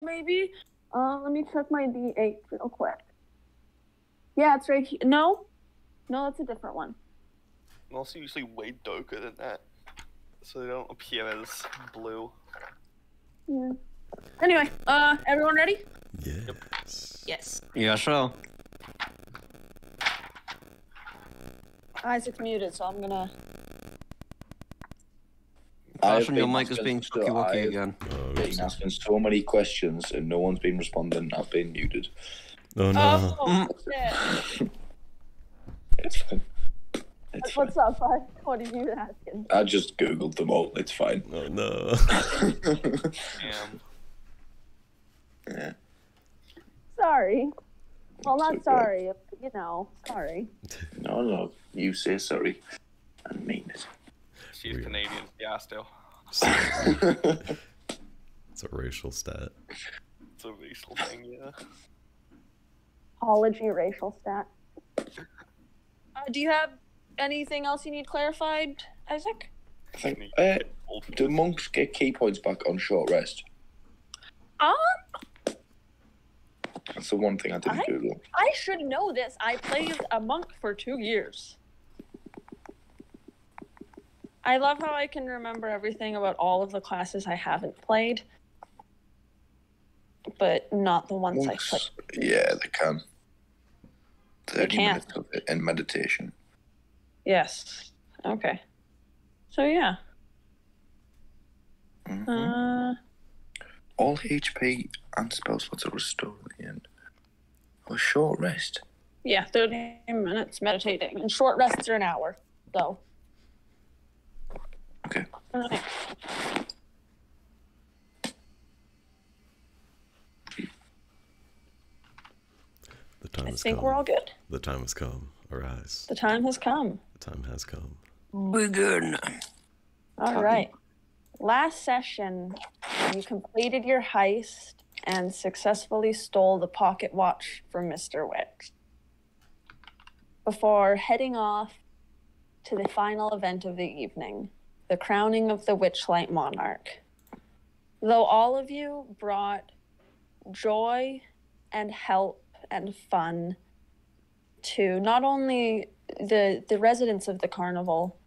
maybe. Let me check my D8 real quick. Yeah, it's right here. No, that's a different one. I'm also usually way darker than that, so they don't appear as blue. Yeah. Anyway, everyone ready? Yes. Yes. Yeah, sure. Isaac's muted, so I'm gonna... Caution, your mic is being cookie-wookie again. Oh, Been asking so many questions and no one's been responding. I've been muted. oh no. Oh, shit. It's fine. It's What's up, bud? What are you asking? I just googled them all. It's fine. Oh no. Damn. Yeah. Sorry. Well, not okay. sorry. You know, sorry. No. You say sorry. I mean it. She's Weird. Canadian. Yeah, still. It's a racial stat. It's a racial thing, yeah. Apology, racial stat. Do you have anything else you need clarified, Isaac? I think, do monks get key points back on short rest? That's the one thing I didn't Google. I should know this. I played a monk for 2 years. I love how I can remember everything about all of the classes I haven't played, but not the ones Monks, I played. yeah, they can. 30 can. minutes of it in meditation. Yes. Okay. So yeah. Mm-hmm. All HP and spell slots are restored at the end. A short rest. Yeah, 30 minutes meditating. And short rests are an hour, so. Okay. Alright. The time I has think come. we're all good. The time has come. Arise. The time has come. The time has come. Begin. All right. Last session, you completed your heist and successfully stole the pocket watch from Mr. Wicks. Before heading off to the final event of the evening, the crowning of the Witchlight monarch. Though all of you brought joy and help and fun to not only the residents of the carnival,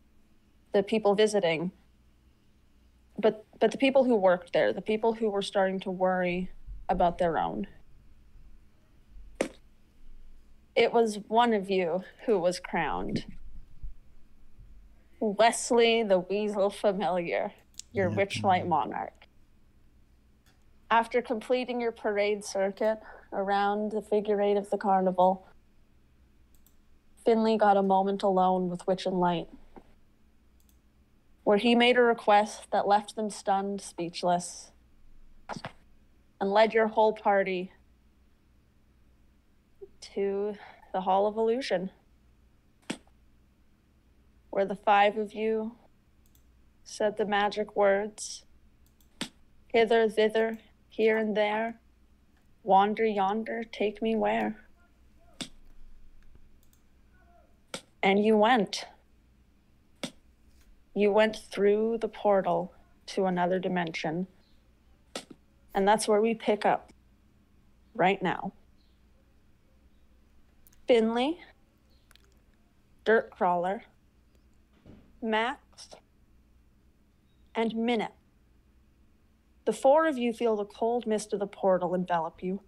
the people visiting, but the people who worked there, the people who were starting to worry about their own. It was one of you who was crowned. Wesley the Weasel Familiar, your Witchlight monarch. After completing your parade circuit around the figure eight of the carnival, Finley got a moment alone with Witch and Light, where he made a request that left them stunned, speechless, and led your whole party to the Hall of Illusion, where the five of you said the magic words, hither, thither, here and there, wander yonder, take me where. And you went. You went through the portal to another dimension. And that's where we pick up right now. Finley, Dirtcrawler, Max, and Minnip. The four of you feel the cold mist of the portal envelop you.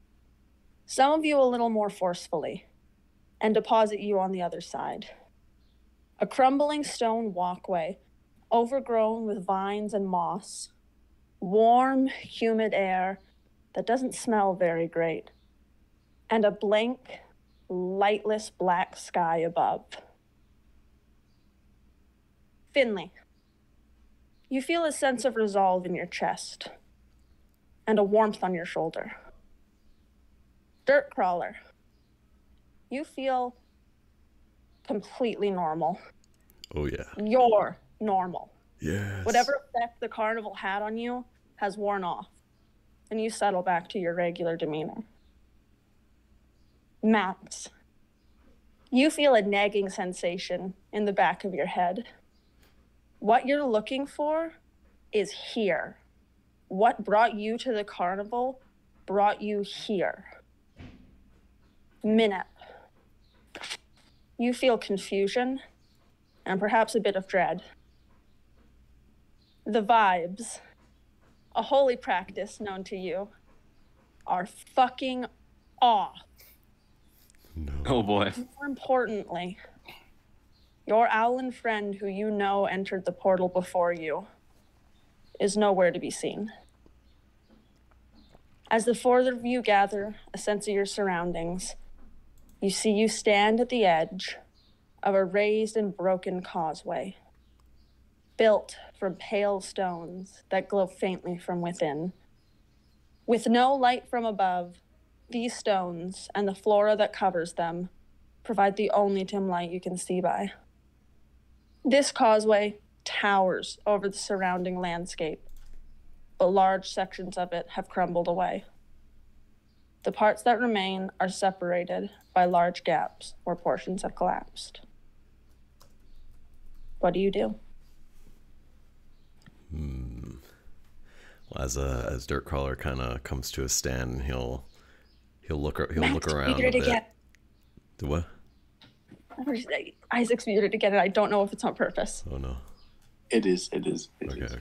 Some of you a little more forcefully, and deposit you on the other side. A crumbling stone walkway, overgrown with vines and moss. Warm, humid air that doesn't smell very great. And a blank, lightless black sky above. Finley, you feel a sense of resolve in your chest and a warmth on your shoulder. Dirtcrawler, you feel completely normal. Oh yeah. You're normal. Yes. Whatever effect the carnival had on you has worn off, and you settle back to your regular demeanor. Max, you feel a nagging sensation in the back of your head. What you're looking for is here. What brought you to the carnival brought you here. Minnip. You feel confusion and perhaps a bit of dread. The vibes, a holy practice known to you, are fucking off. No. Oh boy. More importantly, your owlin friend who you know entered the portal before you is nowhere to be seen. As the four of you gather a sense of your surroundings, you see you stand at the edge of a raised and broken causeway, built from pale stones that glow faintly from within. With no light from above, these stones and the flora that covers them provide the only dim light you can see by. This causeway towers over the surrounding landscape, but large sections of it have crumbled away. The parts that remain are separated by large gaps where portions have collapsed. What do you do? Well, as Dirtcrawler kind of comes to a stand, he'll look around a bit. Again. The what? Isaac's muted again, and I don't know if it's on purpose. Oh no. It is.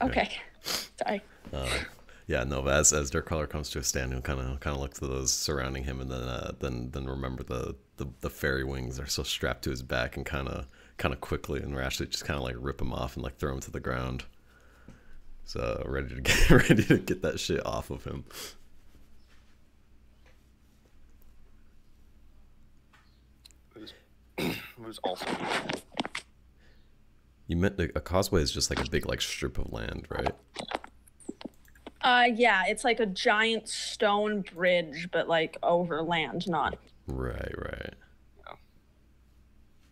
Okay. Sorry. Yeah, no. But as Dirtcrawler comes to a stand, he'll kind of look to those surrounding him, and then remember the fairy wings are so strapped to his back, and kind of quickly and rashly just kind of like rip him off and like throw him to the ground. So ready to get that shit off of him. It was also. You meant a causeway is just like a big like strip of land, right? Yeah, it's like a giant stone bridge, but like over land, not. Right. Yeah.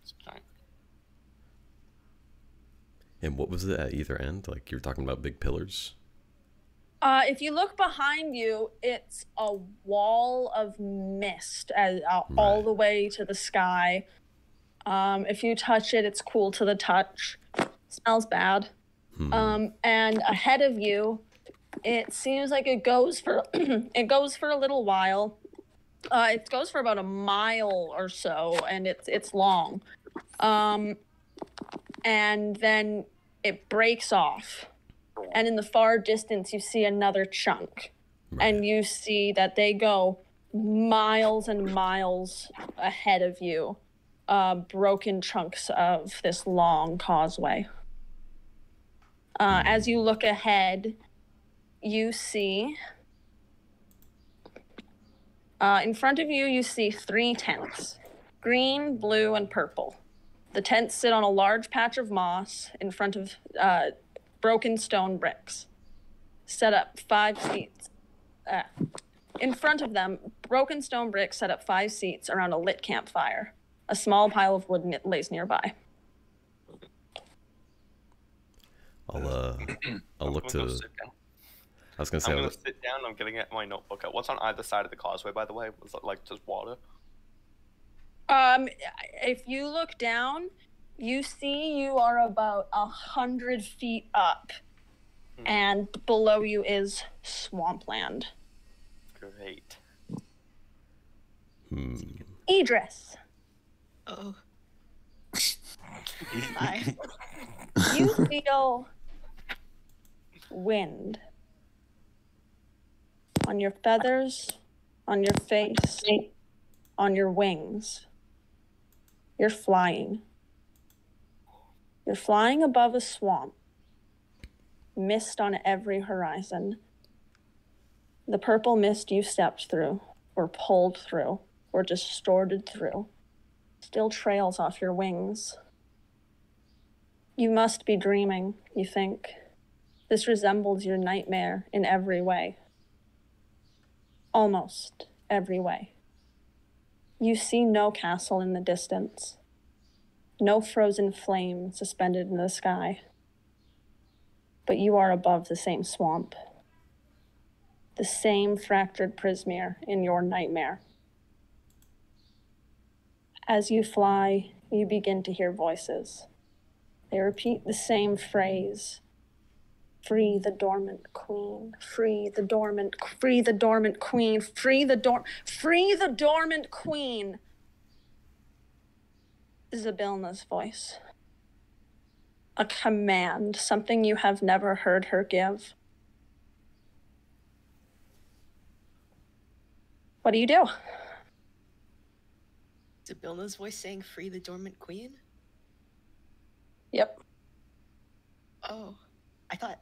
It's giant. And what was it at either end? Like you were talking about big pillars? If you look behind you, it's a wall of mist all the way to the sky. If you touch it, it's cool to the touch. Smells bad. And ahead of you, it seems like it goes for a little while. It goes for about a mile or so, and it's long. And then it breaks off. And in the far distance, you see another chunk. Right. And you see that they go miles and miles ahead of you. Broken chunks of this long causeway. As you look ahead, you see... in front of you, you see 3 tents. Green, blue, and purple. The tents sit on a large patch of moss in front of... broken stone bricks. Set up 5 seats. In front of them, broken stone bricks set up 5 seats around a lit campfire. A small pile of wood lays nearby. I'll look to. I was gonna say. I'm gonna sit down. I'm getting at my notebook. What's on either side of the causeway, by the way? Was it like just water? If you look down, you see you are about 100 feet up, and below you is swampland. Great. Idris. Oh. Hi. You feel wind on your feathers, on your face, on your wings. You're flying. You're flying above a swamp. Mist on every horizon. The purple mist you stepped through, or pulled through, or distorted through, still trails off your wings. You must be dreaming, you think. This resembles your nightmare in every way. Almost every way. You see no castle in the distance. No frozen flame suspended in the sky. But you are above the same swamp. The same fractured prismere in your nightmare. As you fly, you begin to hear voices. They repeat the same phrase. Free the dormant queen. Free the dormant queen. Free the dormant queen. Zabilna's voice. A command, something you have never heard her give. What do you do? Zabilna's voice saying free the dormant queen? Yep. Oh, I thought...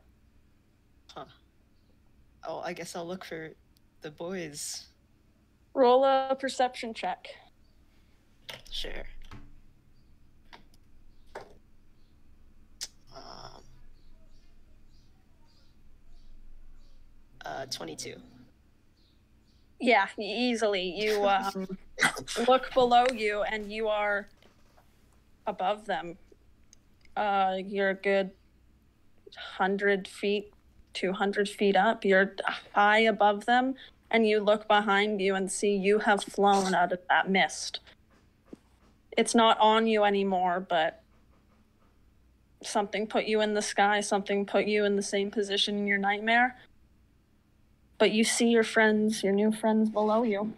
Huh. Oh, I guess I'll look for the boys. Roll a perception check. Sure. 22. Yeah, easily. You look below you and you are above them. You're a good 100 feet, 200 feet up. You're high above them, and you look behind you and see you have flown out of that mist. It's not on you anymore, but something put you in the sky, something put you in the same position in your nightmare. But you see your friends, your new friends below you.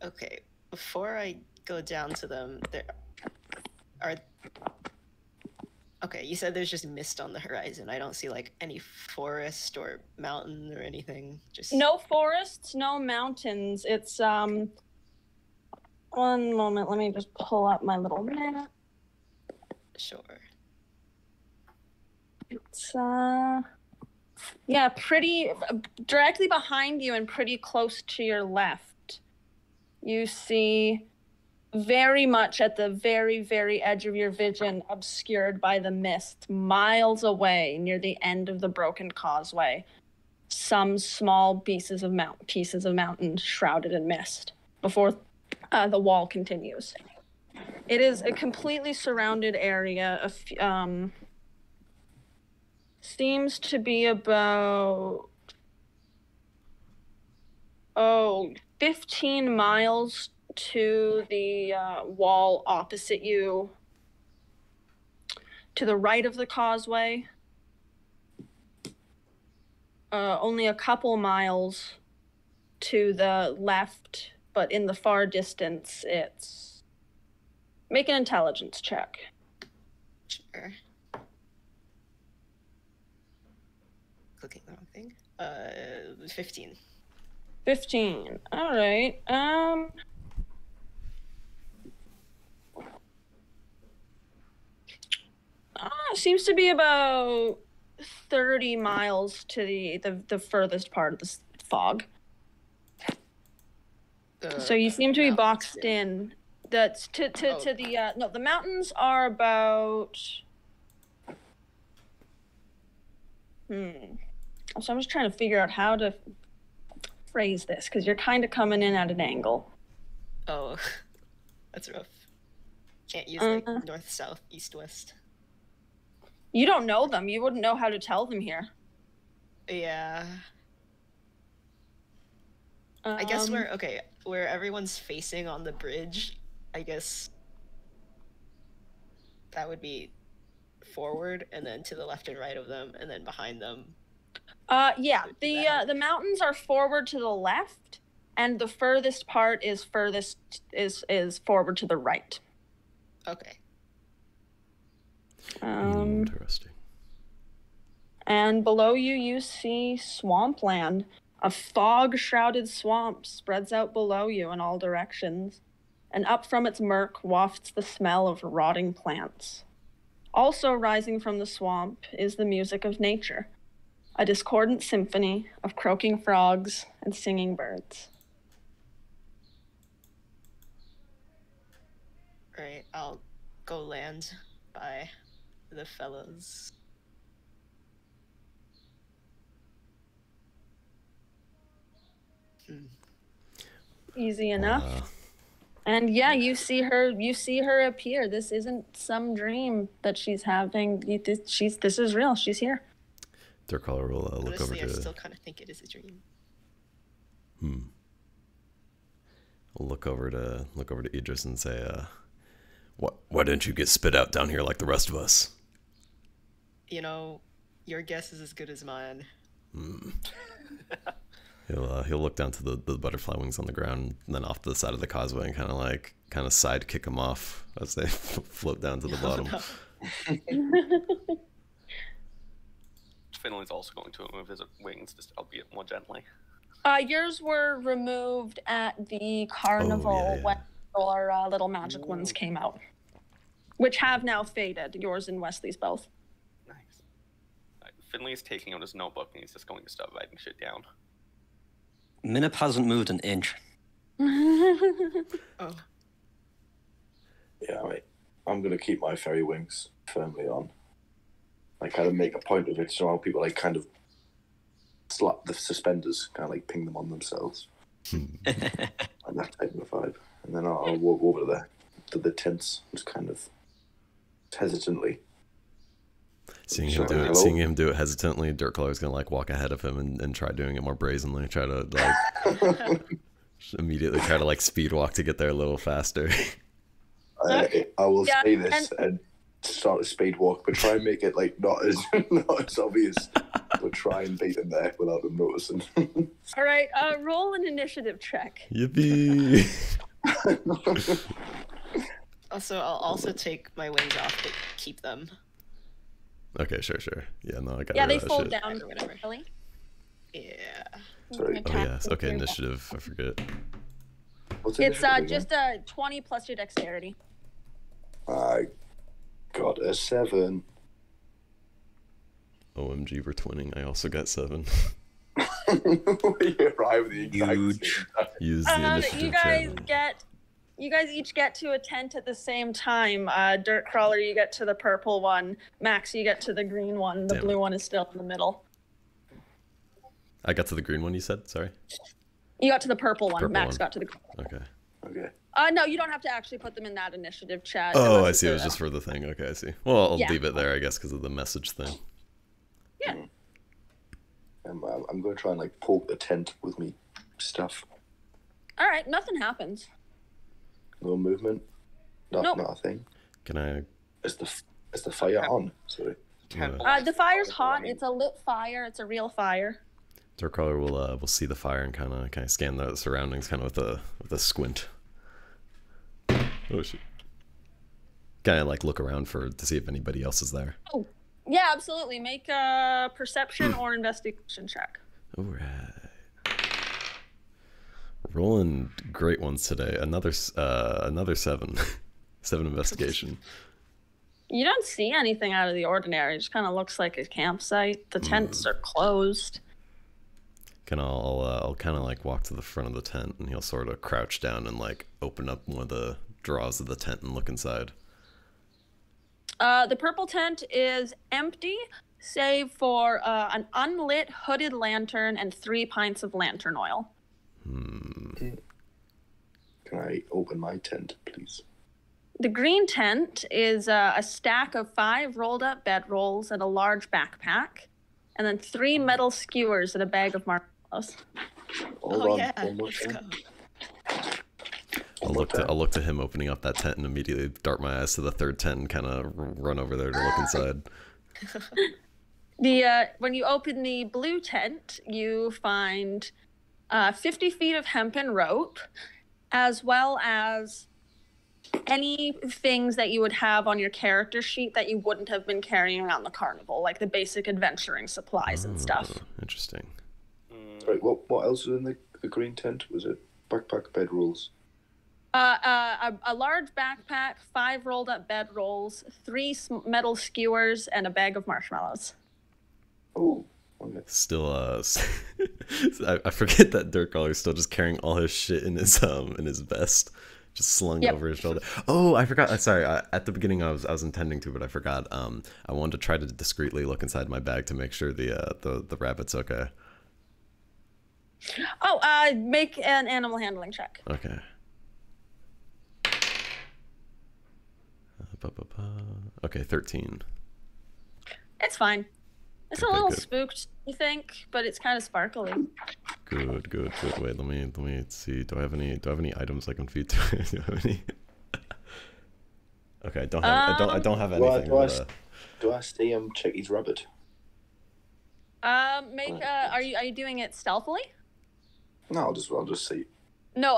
Okay, before I go down to them, there are... Okay, you said there's just mist on the horizon. I don't see, like, any forest or mountain or anything. Just no forests, no mountains. It's, one moment, let me just pull up my little map. Sure. It's, yeah, pretty directly behind you and pretty close to your left. You see very much at the very, very edge of your vision, obscured by the mist, miles away near the end of the broken causeway, some small pieces of mountain shrouded in mist before the wall continues. It is a completely surrounded area. Seems to be about 15 miles to the wall opposite you, to the right of the causeway. Only a couple miles to the left, but in the far distance, it's... Make an intelligence check. Sure. Clicking the wrong thing. 15. 15. All right. Seems to be about 30 miles to the furthest part of the fog. So you seem to be boxed in. That's to the no, the mountains are about So I'm just trying to figure out how to phrase this, because you're kind of coming in at an angle. Oh, that's rough. Can't use like north, south, east, west. You don't know them. You wouldn't know how to tell them here. Yeah. I guess where everyone's facing on the bridge, I guess that would be forward, and then to the left and right of them, and then behind them. Yeah, the mountains are forward to the left, and the furthest part is forward to the right. Okay. Interesting. And below you, you see swampland. A fog-shrouded swamp spreads out below you in all directions, and up from its murk wafts the smell of rotting plants. Also rising from the swamp is the music of nature, a discordant symphony of croaking frogs and singing birds. Right, I'll go land by the fellows. Easy enough. And yeah, you see her appear. This isn't some dream that she's having. This is real. She's here. Dircrawler will look Honestly, over to... I still kind of think it is a dream. We'll look over to Idris and say, why didn't you get spit out down here like the rest of us? You know, Your guess is as good as mine. He'll look down to the butterfly wings on the ground, and then off to the side of the causeway, and kind of side kick them off as they float down to the bottom. No. Finley's also going to remove his wings, just albeit more gently. Yours were removed at the carnival when our little magic ones came out, which have now faded. Yours and Wesley's both. Nice. Right, Finley's taking out his notebook and he's just going to start writing shit down. Minnip hasn't moved an inch. Oh. Yeah, I'm gonna keep my fairy wings firmly on. I kind of make a point of it so how people like kind of slap the suspenders, kind of like ping them on themselves. And that type of vibe. And then I'll walk over to the tents, just kind of hesitantly. Seeing him do it hesitantly, Dirtcrawler's gonna like walk ahead of him and try doing it more brazenly. Try to like immediately try to like speed walk to get there a little faster. I will say this and start a speed walk, but try and make it like not as obvious. But try and beat him there without him noticing. All right, roll an initiative check. Yippee! Also, I'll also take my wings off, but keep them. Okay, sure. Yeah, no, I got. Yeah, they that fold shit. down. Or whatever. Really? Yeah. Sorry. Oh yes. Okay, initiative. I forget. What's It's initiative just a 20 plus your dexterity. I got a 7. OMG, we're twinning. I also got 7. You arrive at the exact Huge. same time. Use the initiative You guys each get to a tent at the same time. Dirtcrawler, you get to the purple one. Max, you get to the green one. The blue one is still in the middle. I got to the green one. You said, sorry. You got to the purple one. Purple Max one. got to the. Okay. Okay. No, you don't have to actually put them in that initiative chat. Oh, unless I it's see. It was a- just for the thing. Okay, I see. Well, I'll Yeah. leave it there, I guess, because of the message thing. Yeah. I'm going to try and like poke the tent with me stuff. All right, nothing happens. No movement. Nope. Not a thing. Can I? Is the fire on? Sorry. The fire's hot. It's a lit fire. It's a real fire. Dircrawler will see the fire and kind of scan the surroundings, kind of with a squint. Oh shit! Kind of like look around to see if anybody else is there. Oh, yeah, absolutely. Make a perception or investigation check. All right. Rolling great ones today. Another 7. 7 investigation. You don't see anything out of the ordinary. It just kind of looks like a campsite. The tents are closed. I'll kind of like walk to the front of the tent, and he'll sort of crouch down and like open up one of the drawers of the tent and look inside. The purple tent is empty, save for an unlit hooded lantern and 3 pints of lantern oil. Can I open my tent, please? The green tent is a stack of 5 rolled up bedrolls and a large backpack, and then 3 metal skewers and a bag of marshmallows. Hold Oh on, yeah, one more let's time. go. I'll look to him opening up that tent and immediately dart my eyes to the third tent and kind of run over there to look inside. When you open the blue tent, you find 50 feet of hempen rope, as well as any things that you would have on your character sheet that you wouldn't have been carrying around the carnival, like the basic adventuring supplies and stuff. Interesting. Right, what else was in the green tent? Was it backpack, bedrolls? A large backpack, 5 rolled up bedrolls, 3 metal skewers, and a bag of marshmallows. Oh, okay. Still, I forget that Dirtcrawler is still just carrying all his shit in his vest, just slung over his shoulder. Oh, I forgot. Sorry, at the beginning I was intending to, but I forgot. I wanted to try to discreetly look inside my bag to make sure the rabbit's okay. Oh, make an animal handling check. Okay. Okay, 13. It's fine. It's a Okay, little good. spooked, you think, but it's kind of sparkly. Good. Wait, let me see. Do I have any items I can feed to? Do I have any? Okay, I don't have anything. Do I see him check his rabbit? Are you doing it stealthily? No, I'll just see. No.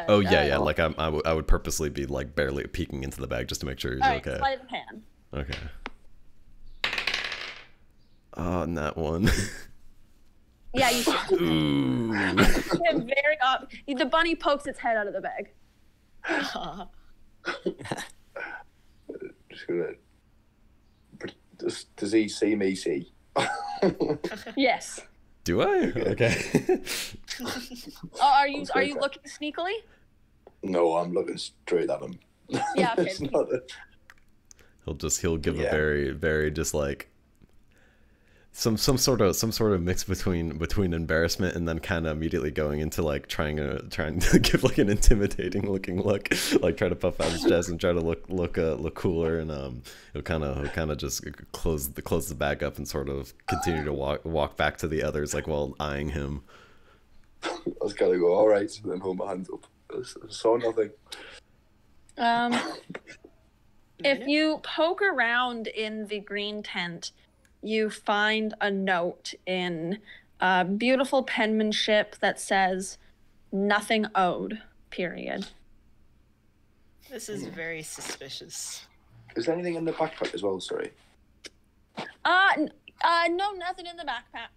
Oh yeah. Like I would purposely be like barely peeking into the bag just to make sure he's Alright, okay. sleight of hand. Okay. Oh, not one. Yeah, you see. Ooh. The bunny pokes its head out of the bag. Just gonna. Does he see me? See? Yes. Do I? Okay. Are you looking sneakily? No, I'm looking straight at him. Yeah. Okay. It's not a- He'll give a very, very just like some sort of mix between embarrassment and then kind of immediately going into like trying to give like an intimidating looking look, like try to puff out his chest and try to look cooler, and he'll kind of just close the bag up and sort of continue to walk back to the others like while eyeing him. I was gonna go all right, and then hold my hands up. I saw nothing. If you poke around in the green tent, you find a note in beautiful penmanship that says, "Nothing owed." Period. This is very suspicious. Is there anything in the backpack as well? Sorry. No, nothing in the backpack.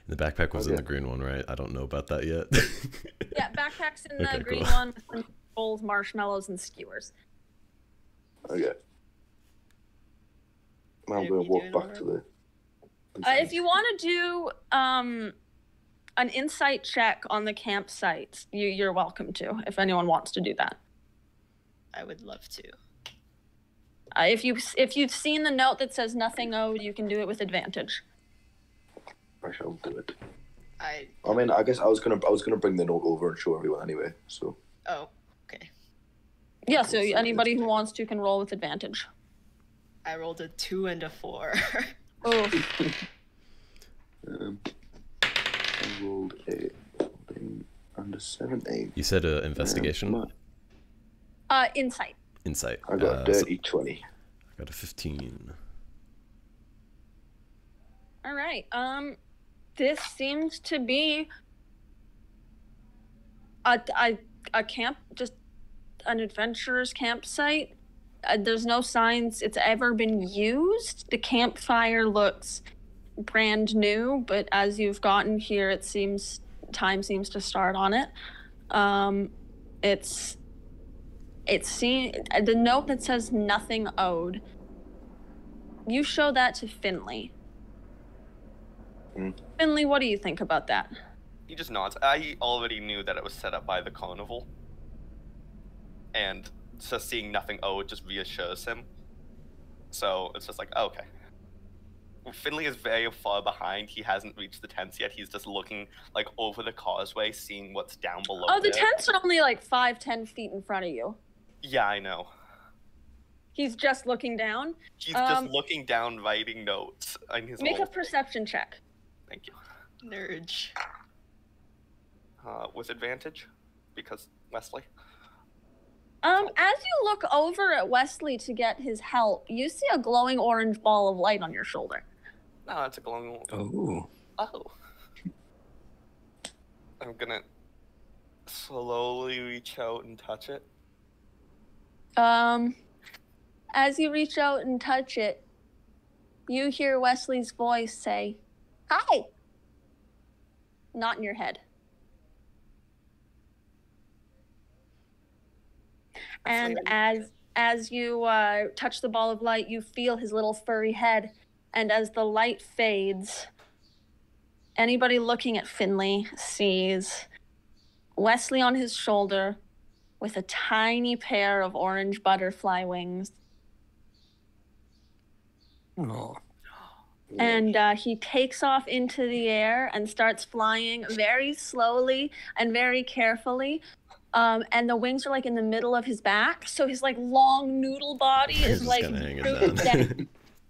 The backpack was in the green one, right? I don't know about that yet. Yeah, backpack's in the Okay, green cool. one with some bowls, marshmallows, and skewers. Okay. Now I'm gonna walk back to the. If you want to do an insight check on the campsite, you're welcome to. If anyone wants to do that, I would love to. if you've seen the note that says "Nothing owed," you can do it with advantage. I shall do it. I mean, I guess I was gonna bring the note over and show everyone anyway. So. Oh, okay. Yeah, so anybody who wants to can roll with advantage. I rolled a 2 and a 4. Oh, I rolled a 14 and a 17. You said investigation? insight. Insight. I got a dirty 20. I got a 15. All right. This seems to be a camp, just an adventurer's campsite. There's no signs it's ever been used. The campfire looks brand new, but as you've gotten here, time seems to start on it. The note that says "Nothing owed." You show that to Finley. Finley, what do you think about that? He just nods. I already knew that it was set up by the carnival. And just seeing nothing owed just reassures him. So it's just like, oh, okay. Finley is very far behind. He hasn't reached the tents yet. He's just looking like over the causeway, seeing what's down below. Oh, the there. tents are only like 5-10 feet in front of you. Yeah, I know. He's just looking down. He's just looking down, writing notes in his Make a little... perception check. Thank you. Nerd. With advantage, because Wesley. As you look over at Wesley to get his help, you see a glowing orange ball of light on your shoulder. No, it's a glowing. Oh. Oh. I'm gonna slowly reach out and touch it. As you reach out and touch it, you hear Wesley's voice say, "Hi." Not in your head. And as you touch the ball of light, you feel his little furry head. And as the light fades, anybody looking at Finley sees Wesley on his shoulder with a tiny pair of orange butterfly wings. Oh. And he takes off into the air and starts flying very slowly and very carefully. And the wings are like in the middle of his back. So his like long noodle body is Just like kinda hanging rooted down. down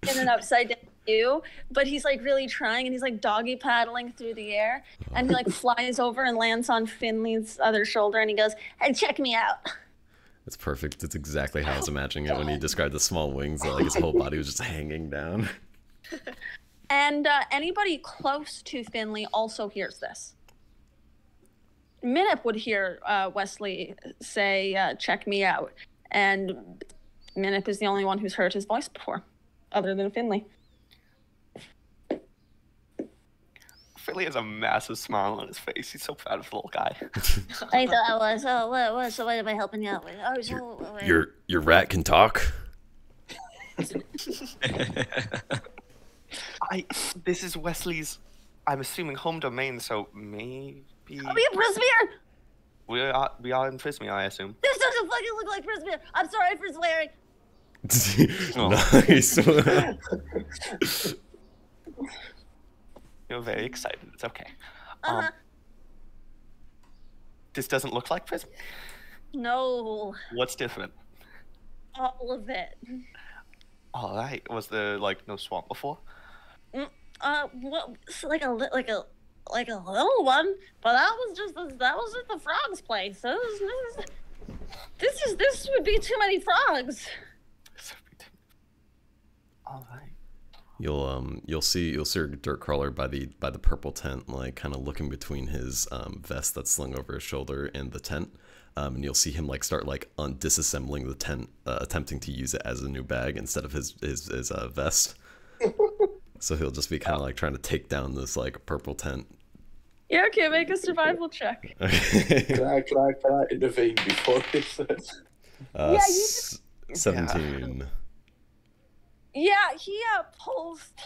in an upside down view. But he's like really trying, and he's like doggy paddling through the air. And he like flies over and lands on Finley's other shoulder, and he goes, "Hey, check me out." It's perfect. It's exactly how I was imagining it when he described the small wings. That, like his whole body was just hanging down. And anybody close to Finley also hears this. Minnip would hear Wesley say, check me out. And Minnip is the only one who's heard his voice before, other than Finley. Finley has a massive smile on his face. He's so proud of the little guy. I thought I was. So what am I helping you out with? Your rat can talk. This is Wesley's, I'm assuming, home domain, so maybe... Are we in Prismere? We are in Prismere, I assume. This doesn't fucking look like Prismere. I'm sorry for swearing. Nice. You're very excited. It's okay. Uh-huh. This doesn't look like Prismere? No. What's different? All of it. All right. Was there, like, no swamp before? Well, it's like a little one, but that was just the frog's place. This would be too many frogs. All right. You'll see Dirtcrawler by the purple tent, like kind of looking between his vest that's slung over his shoulder and the tent, and you'll see him like start like disassembling the tent, attempting to use it as a new bag instead of his vest. So he'll just be kind of like trying to take down this like purple tent. Yeah, okay, make a survival check. Can I intervene before this? Yeah, you 17. Yeah, he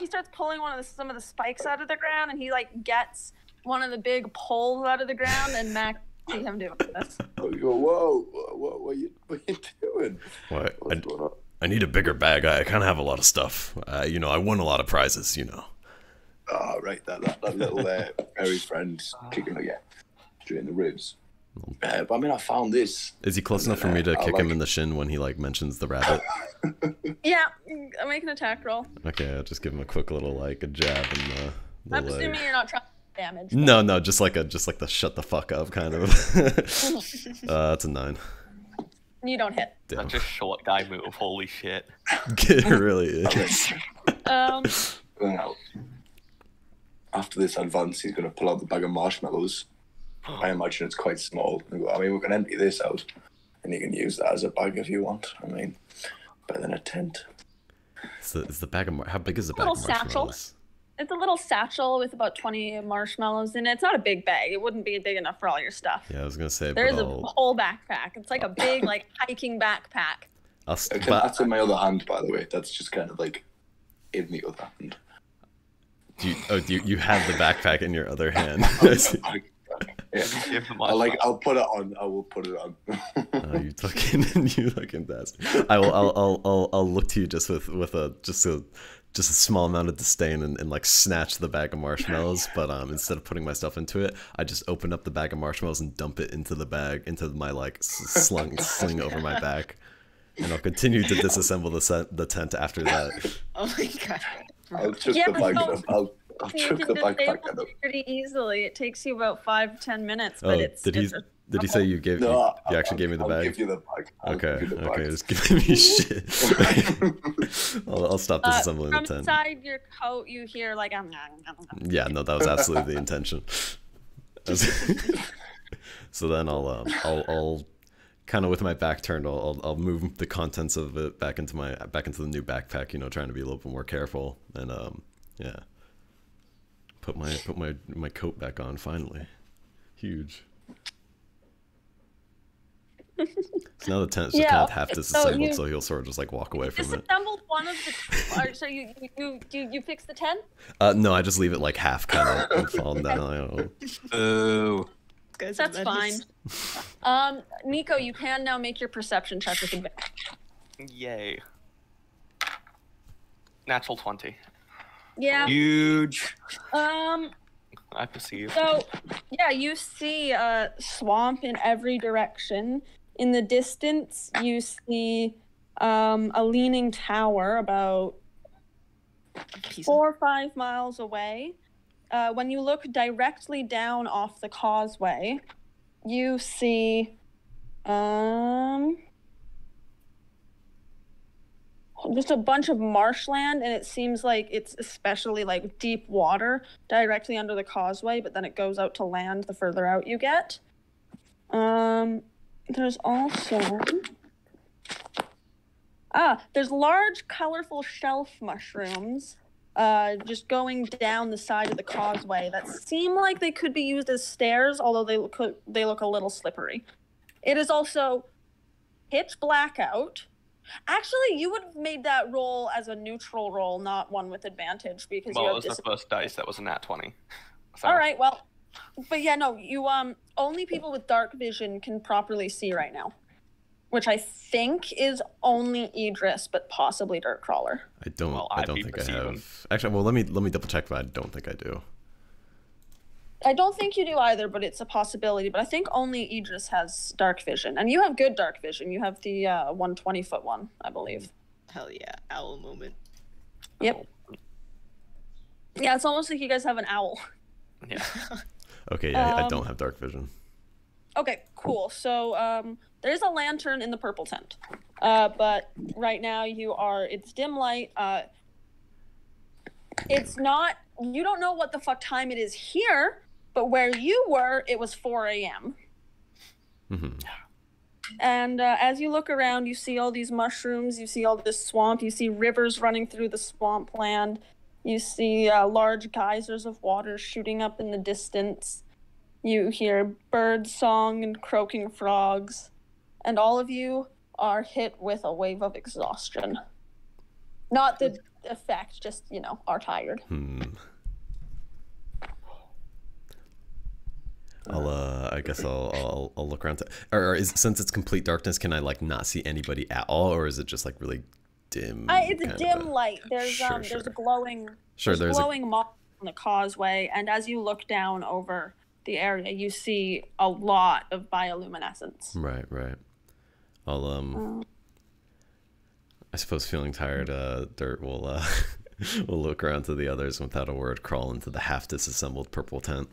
starts pulling some of the spikes out of the ground, and he like gets one of the big poles out of the ground, and Mac see him doing this. Oh, you go, whoa, what are you doing? What? What's going on? I need a bigger bag. I kind of have a lot of stuff. I won a lot of prizes, Oh, right, that little fairy friend kicking it, yeah, straight in the ribs. But I mean, I found this. Is he close enough for me to kick him in the shin when he like mentions the rabbit? Yeah, I'm making an attack roll. Okay, I'll just give him a quick little like a jab in the I'm leg. assuming you're not trying to damage. No, just like the shut the fuck up kind of. That's a 9. You don't hit. Damn. Such a short guy move. Holy shit. It really is. Well, after this advance, he's going to pull out the bag of marshmallows. I imagine it's quite small. I mean, we can empty this out, and you can use that as a bag if you want. I mean, better than a tent. Is the bag of how big is the bag Little of satchel. marshmallows? It's a little satchel with about 20 marshmallows in it. It's not a big bag. It wouldn't be big enough for all your stuff. Yeah, I was gonna say. There's a whole backpack. It's like a big like hiking backpack. That's in my other hand, by the way. That's just kind of like in the other hand. You have the backpack in your other hand? Yeah. I'll put it on. I will put it on. Oh, you fucking bastard! I'll look to you just with a small amount of disdain and like snatch the bag of marshmallows, but instead of putting my stuff into it, I just open up the bag of marshmallows and dump it into the bag, into my like sling over my back, and I'll continue to disassemble the tent after that. Oh my god. I'll chuck the bag up. I'll chuck the backpack up. Pretty easily. It takes you about 5-10 minutes, but it's did he say you gave you actually gave me the bag? I'll give you the bag. Okay, just give me shit. I'll stop disassembling the tent. From inside your coat, you hear like Yeah, no, that was absolutely the intention. So then I'll kind of with my back turned, I'll move the contents of it back into the new backpack. Trying to be a little bit more careful, and yeah, put my coat back on finally. Huge. So now the tent's just kind of half disassembled, so he'll sort of just like walk away from it. Disassembled one of the. So you fix the tent? No, I just leave it like half kind of and falling down. I don't know. Oh. That's fine. Nico, you can now make your perception check with advantage. Yay. Natural 20. Yeah. Huge. I perceive. So, yeah, you see a swamp in every direction. In the distance, you see a leaning tower about 4 or 5 miles away. When you look directly down off the causeway, you see just a bunch of marshland, and it seems like it's especially like deep water directly under the causeway, but then it goes out to land the further out you get. There's also there's large colorful shelf mushrooms just going down the side of the causeway that seem like they could be used as stairs, although they look a little slippery. It is also pitch black out. Actually, you would have made that roll as a neutral roll, not one with advantage, because Well, it was the first dice that was a nat 20. So. All right, well, but yeah, no, you only people with dark vision can properly see right now, which I think is only Idris, but possibly Dirtcrawler. I don't. Well, I don't think I have. Actually, well, let me double check, but I don't think I do. I don't think you do either, but it's a possibility. But I think only Idris has dark vision, and you have good dark vision. You have the 120-foot one, I believe. Hell yeah, owl moment. Yep. Yeah, it's almost like you guys have an owl. Yeah. Okay, yeah, I don't have dark vision. Okay, cool. So there's a lantern in the purple tent, but right now it's dim light. It's not. You don't know what the fuck time it is here. But where you were, it was 4 a.m. Mm-hmm. And as you look around, you see all these mushrooms, you see all this swamp, you see rivers running through the swampland, you see large geysers of water shooting up in the distance, you hear bird song and croaking frogs, and all of you are hit with a wave of exhaustion. Not the effect, just, are tired. I guess I'll look around. Since it's complete darkness, can I not see anybody at all, or is it just really dim? It's a dim light. There's a glowing moth on the causeway, and as you look down over the area, you see a lot of bioluminescence. Right. I'll I suppose feeling tired, Dirt will will look around to the others and without a word crawl into the half disassembled purple tent.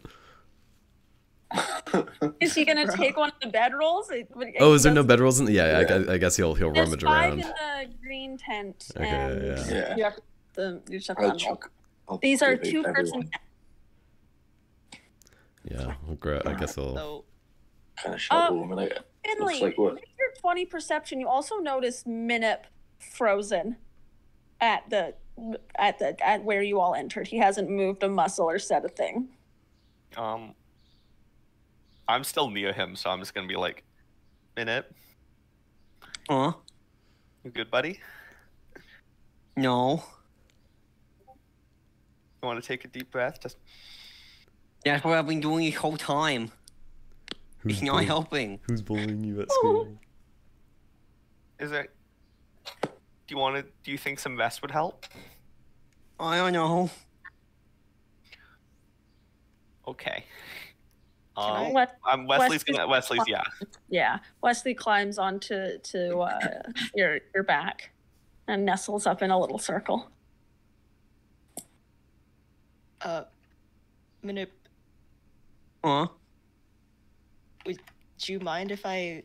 Is he gonna take one of the bedrolls? Is there no bedrolls in? Yeah. I guess he'll rummage around. There's 5 in the green tent, Okay, and yeah. you have to These are 2-person. Yeah, I guess I'll. So, kind of shout illuminate. Finley, Like what? with your 20 perception, you also notice Minnip frozen at where you all entered. He hasn't moved a muscle or said a thing. I'm still near him, so I'm just gonna be like, Minnip, Huh? you good, buddy? No. You want to take a deep breath? Just That's what I've been doing this whole time. It's not helping. Who's bullying you at school? is there? Do you think some rest would help? I don't know. Okay. Wesley's yeah. Yeah, Wesley climbs onto your back and nestles up in a little circle. Minnip, Huh? would you mind if I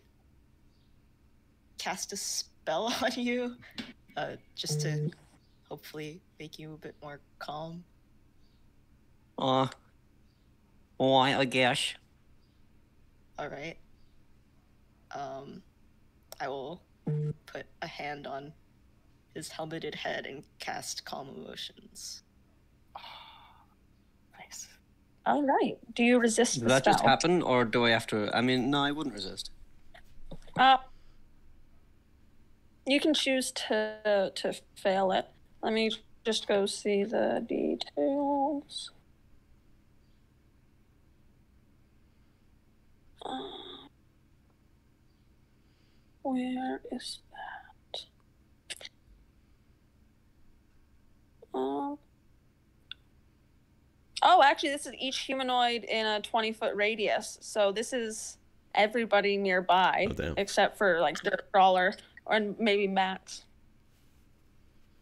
cast a spell on you? Just to hopefully make you a bit more calm. Why, I guess. Alright. I will put a hand on his helmeted head and cast Calm Emotions. Nice. All right. Do you resist Does the that spell? just happen, or do I have to... I mean, no, I wouldn't resist. You can choose to fail it. Let me just go see the details. Where is that? Oh, actually, this is each humanoid in a 20-foot radius. So this is everybody nearby, except for Dirtcrawler or maybe Max.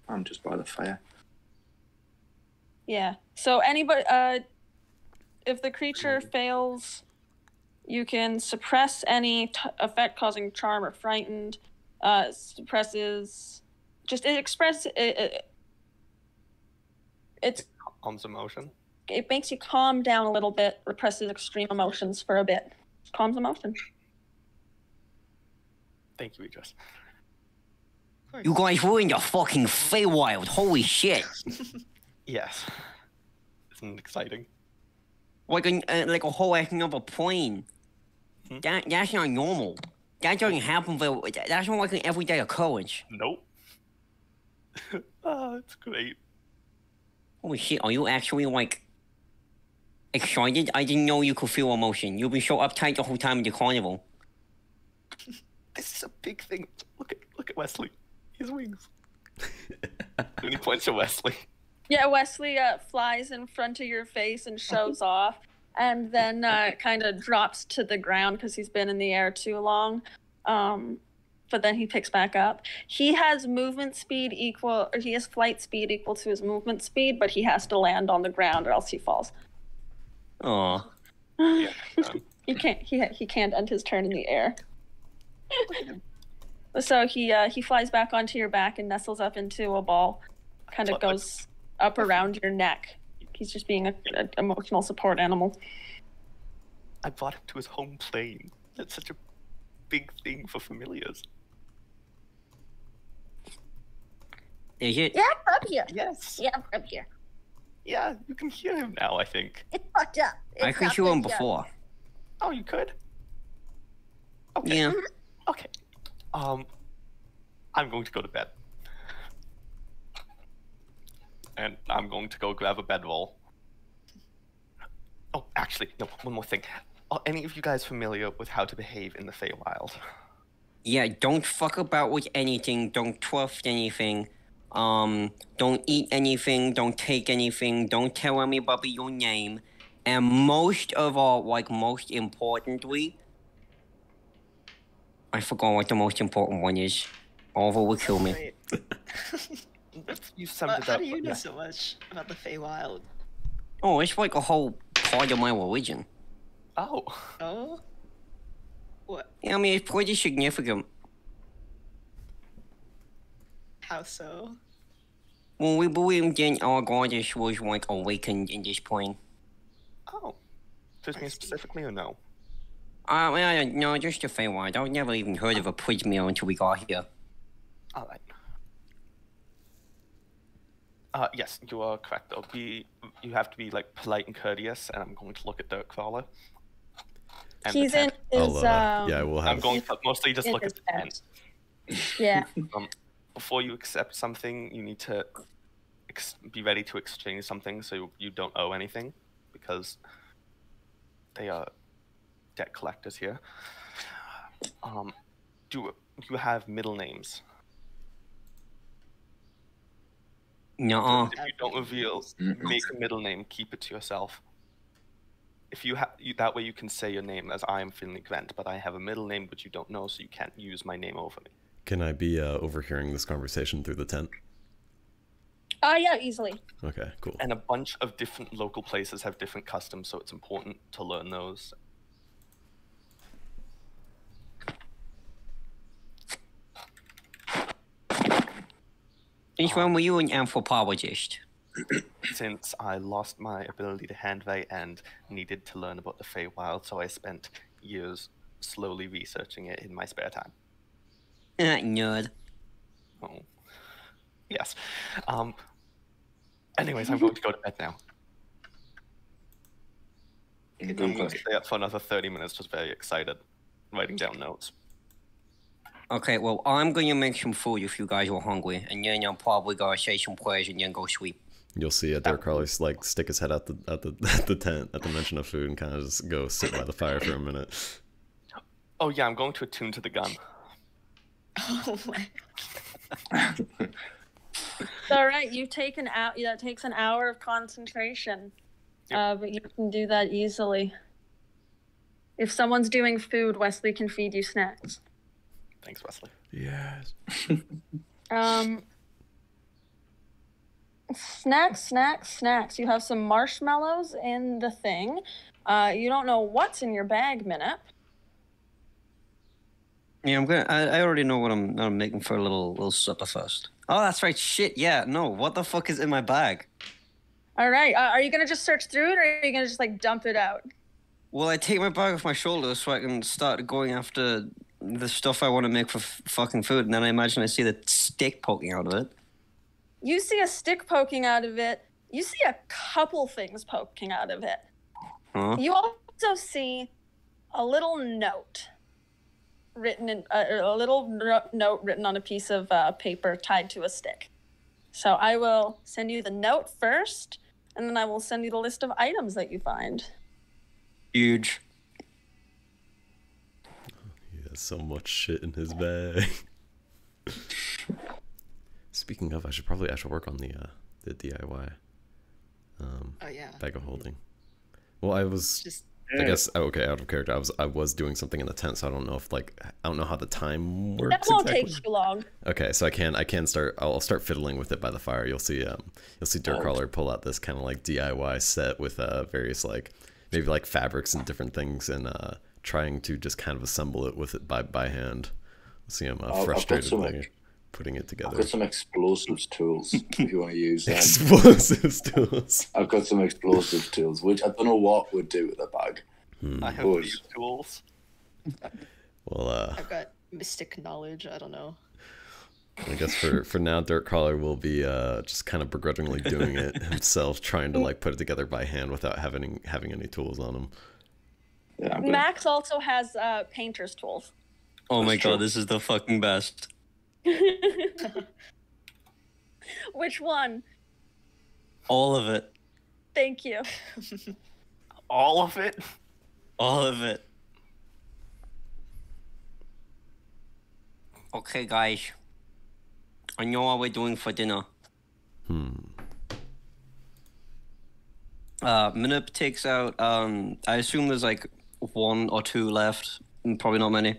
I'm just by the fire. Yeah. So anybody, if the creature fails, you can suppress any effect causing charm or frightened. Suppresses just it expresses it's Calms emotion. it makes you calm down a little bit, represses extreme emotions for a bit. Calms emotion. Thank you, Idris. You guys were in the fucking Feywild. Holy shit. Yes. Isn't it exciting? Like a whole another plane. That's not normal. That doesn't happen very. That's not like an everyday occurrence. Nope. Oh, it's great. Holy shit! Are you actually like excited? I didn't know you could feel emotion. You've been so uptight the whole time in the carnival. This is a big thing. Look at Wesley. His wings. And he points to Wesley. Yeah, Wesley flies in front of your face and shows off, and then kind of drops to the ground because he's been in the air too long. But then he picks back up. He has movement speed equal, or he has flight speed equal to his movement speed, but he has to land on the ground or else he falls. Aw. Yeah. He can't end his turn in the air. So he flies back onto your back and nestles up into a ball. Kind of goes up around your neck. He's just being an emotional support animal. I brought him to his home plane. That's such a big thing for familiars. Is it? Yeah, I'm from here. Yes. Yeah, I'm from here. Yeah, you can hear him now, I think. It's fucked up. I could hear him before. Oh, you could? Okay. Yeah. Okay. I'm going to go to bed. And I'm going to go grab a bedroll. Oh, actually, no, one more thing. Are any of you guys familiar with how to behave in the Feywild? Yeah, don't fuck about with anything. Don't trust anything. Don't eat anything. Don't take anything. Don't tell anybody your name. And most importantly, I forgot what the most important one is. Oliver will kill me. Wait, You summed it how up. do you but know yeah. so much about the Feywild? Oh, it's like a whole part of my religion. Oh, Oh? What? Yeah, I mean, it's pretty significant. How so? Well, we believe that our goddess was like awakened in this plane. oh. Does mean specifically or no? No, just a Feywild. I've never even heard of a Prismeal until we got here. All right. Yes, you are correct. You have to be like polite and courteous, and I'm going to look at Dirtcrawler. And He's in pretend- his yeah, we'll I'm have. going to mostly just in look his at the bed. tent. Yeah. Before you accept something, you need to be ready to exchange something so you don't owe anything, because they are debt collectors here. Do you have middle names? Nuh-uh. If you don't reveal, make a middle name, keep it to yourself. If you that way you can say your name as I am Finley Grant, but I have a middle name which you don't know, so you can't use my name over me. Can I be overhearing this conversation through the tent? Yeah, easily. Okay, cool. And a bunch of different local places have different customs, so it's important to learn those. Since when were you an anthropologist? Since I lost my ability to handwrite and needed to learn about the Feywild, so I spent years slowly researching it in my spare time. Nerd. Oh. Yes. Anyways, I'm going to go to bed now. I'm going to stay up for another 30 minutes, just very excited, writing down notes. Okay, well, I'm gonna make some food if you guys are hungry, and then I'm probably gonna say some prayers and then go sleep. You'll see a Dircrawler like stick his head out the tent at the mention of food and kind of just go sit by the fire for a minute. Oh yeah, I'm going to attune to the gun. Oh my. It's all right. You take an hour. That takes an hour of concentration, but you can do that easily. If someone's doing food, Wesley can feed you snacks. Thanks, Wesley. Yes. Snacks. You have some marshmallows in the thing. You don't know what's in your bag, Minnip. Yeah, I already know what I'm making for a little supper first. Oh, that's right. Shit, yeah. No, what the fuck is in my bag? All right. Are you gonna just search through it, or are you gonna just like dump it out? Well, I take my bag off my shoulders so I can start going after the stuff I want to make for fucking food, and then I imagine I see the stick poking out of it. You see a stick poking out of it. You see a couple things poking out of it. Huh? You also see a little note written in note written on a piece of paper tied to a stick. So I will send you the note first, and then I will send you the list of items that you find. Huge. He has so much shit in his bag. Speaking of, I should work on the DIY Oh yeah. bag of holding. Well, I guess okay, out of character. I was doing something in the tent, so I don't know how the time works. That won't exactly. take too long. Okay, so I'll start fiddling with it by the fire. You'll see Dirtcrawler pull out this kind of like DIY set with various like maybe like fabrics and different things, and trying to just kind of assemble it with it by hand. See him frustrated by putting it together. I've got some explosives tools if you want to use them. Explosives tools. I've got some explosive tools, which I don't know what would do with the bag. I have these tools. Well, I've got mystic knowledge. I don't know. I guess for now, Dirtcrawler will be just kind of begrudgingly doing it himself, trying to like put it together by hand without having any tools on him. Yeah, Max also has painter's tools. Oh my That's true. god, this is the fucking best. Which one? All of it. Thank you. All of it? All of it. Okay, guys. I know what we're doing for dinner. Minnip takes out, I assume there's like one or two left, probably not many.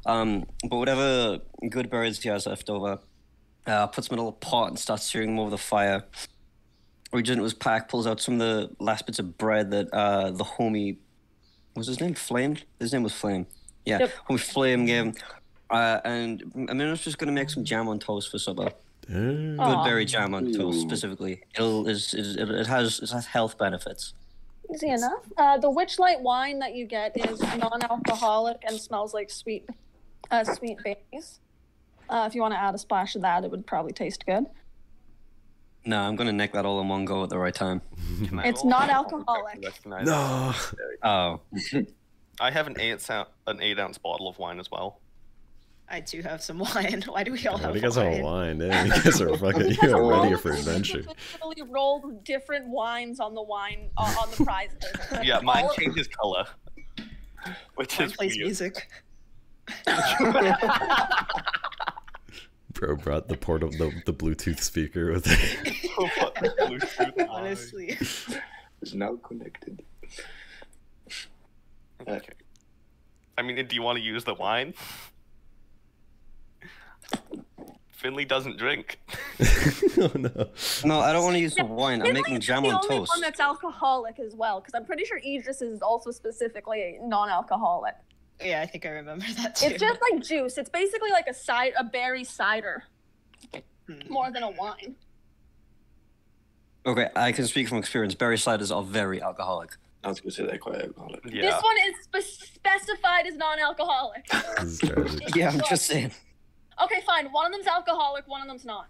But whatever good berries he has left over, puts them in a little pot and starts stirring them over the fire. Reaches into his pack, pulls out some of the last bits of bread that the homie, was his name Flame? His name was Flame. Yeah, Yep. homie Flame gave him. And Minnip's just gonna make some jam on toast for supper. Good Aw. berry jam on toast specifically. It has health benefits. Easy enough. The Witchlight wine that you get is non-alcoholic and smells like sweet berries. If you want to add a splash of that, it would probably taste good. No, I'm gonna neck that all in one go at the right time. It's not alcoholic. No. Oh, I have an 8-ounce bottle of wine as well. I do have some wine. Why do we all Why have do you guys wine? have wine? Yeah, you guys are fucking. Because You're all ready of for us adventure. individually rolled different wines on the on the prizes. Yeah, mine All of- changes color. Which Wine is plays weird. music. Bro brought the the Bluetooth speaker with it. Honestly. It's now connected. Okay. I mean, do you want to use the wine? Finley doesn't drink. Oh no. no, I don't want to use the wine. I'm Finley making is jam the on only toast. one that's alcoholic as well, because I'm pretty sure Idris is also specifically non-alcoholic. Yeah, I think I remember that too. It's just like juice. It's basically like a berry cider, more than a wine. Okay, I can speak from experience. Berry ciders are very alcoholic. I was going to say they're quite alcoholic. Yeah. This one is specified as non-alcoholic. This is tragic. Yeah, I'm just saying. Okay, fine. One of them's alcoholic. One of them's not.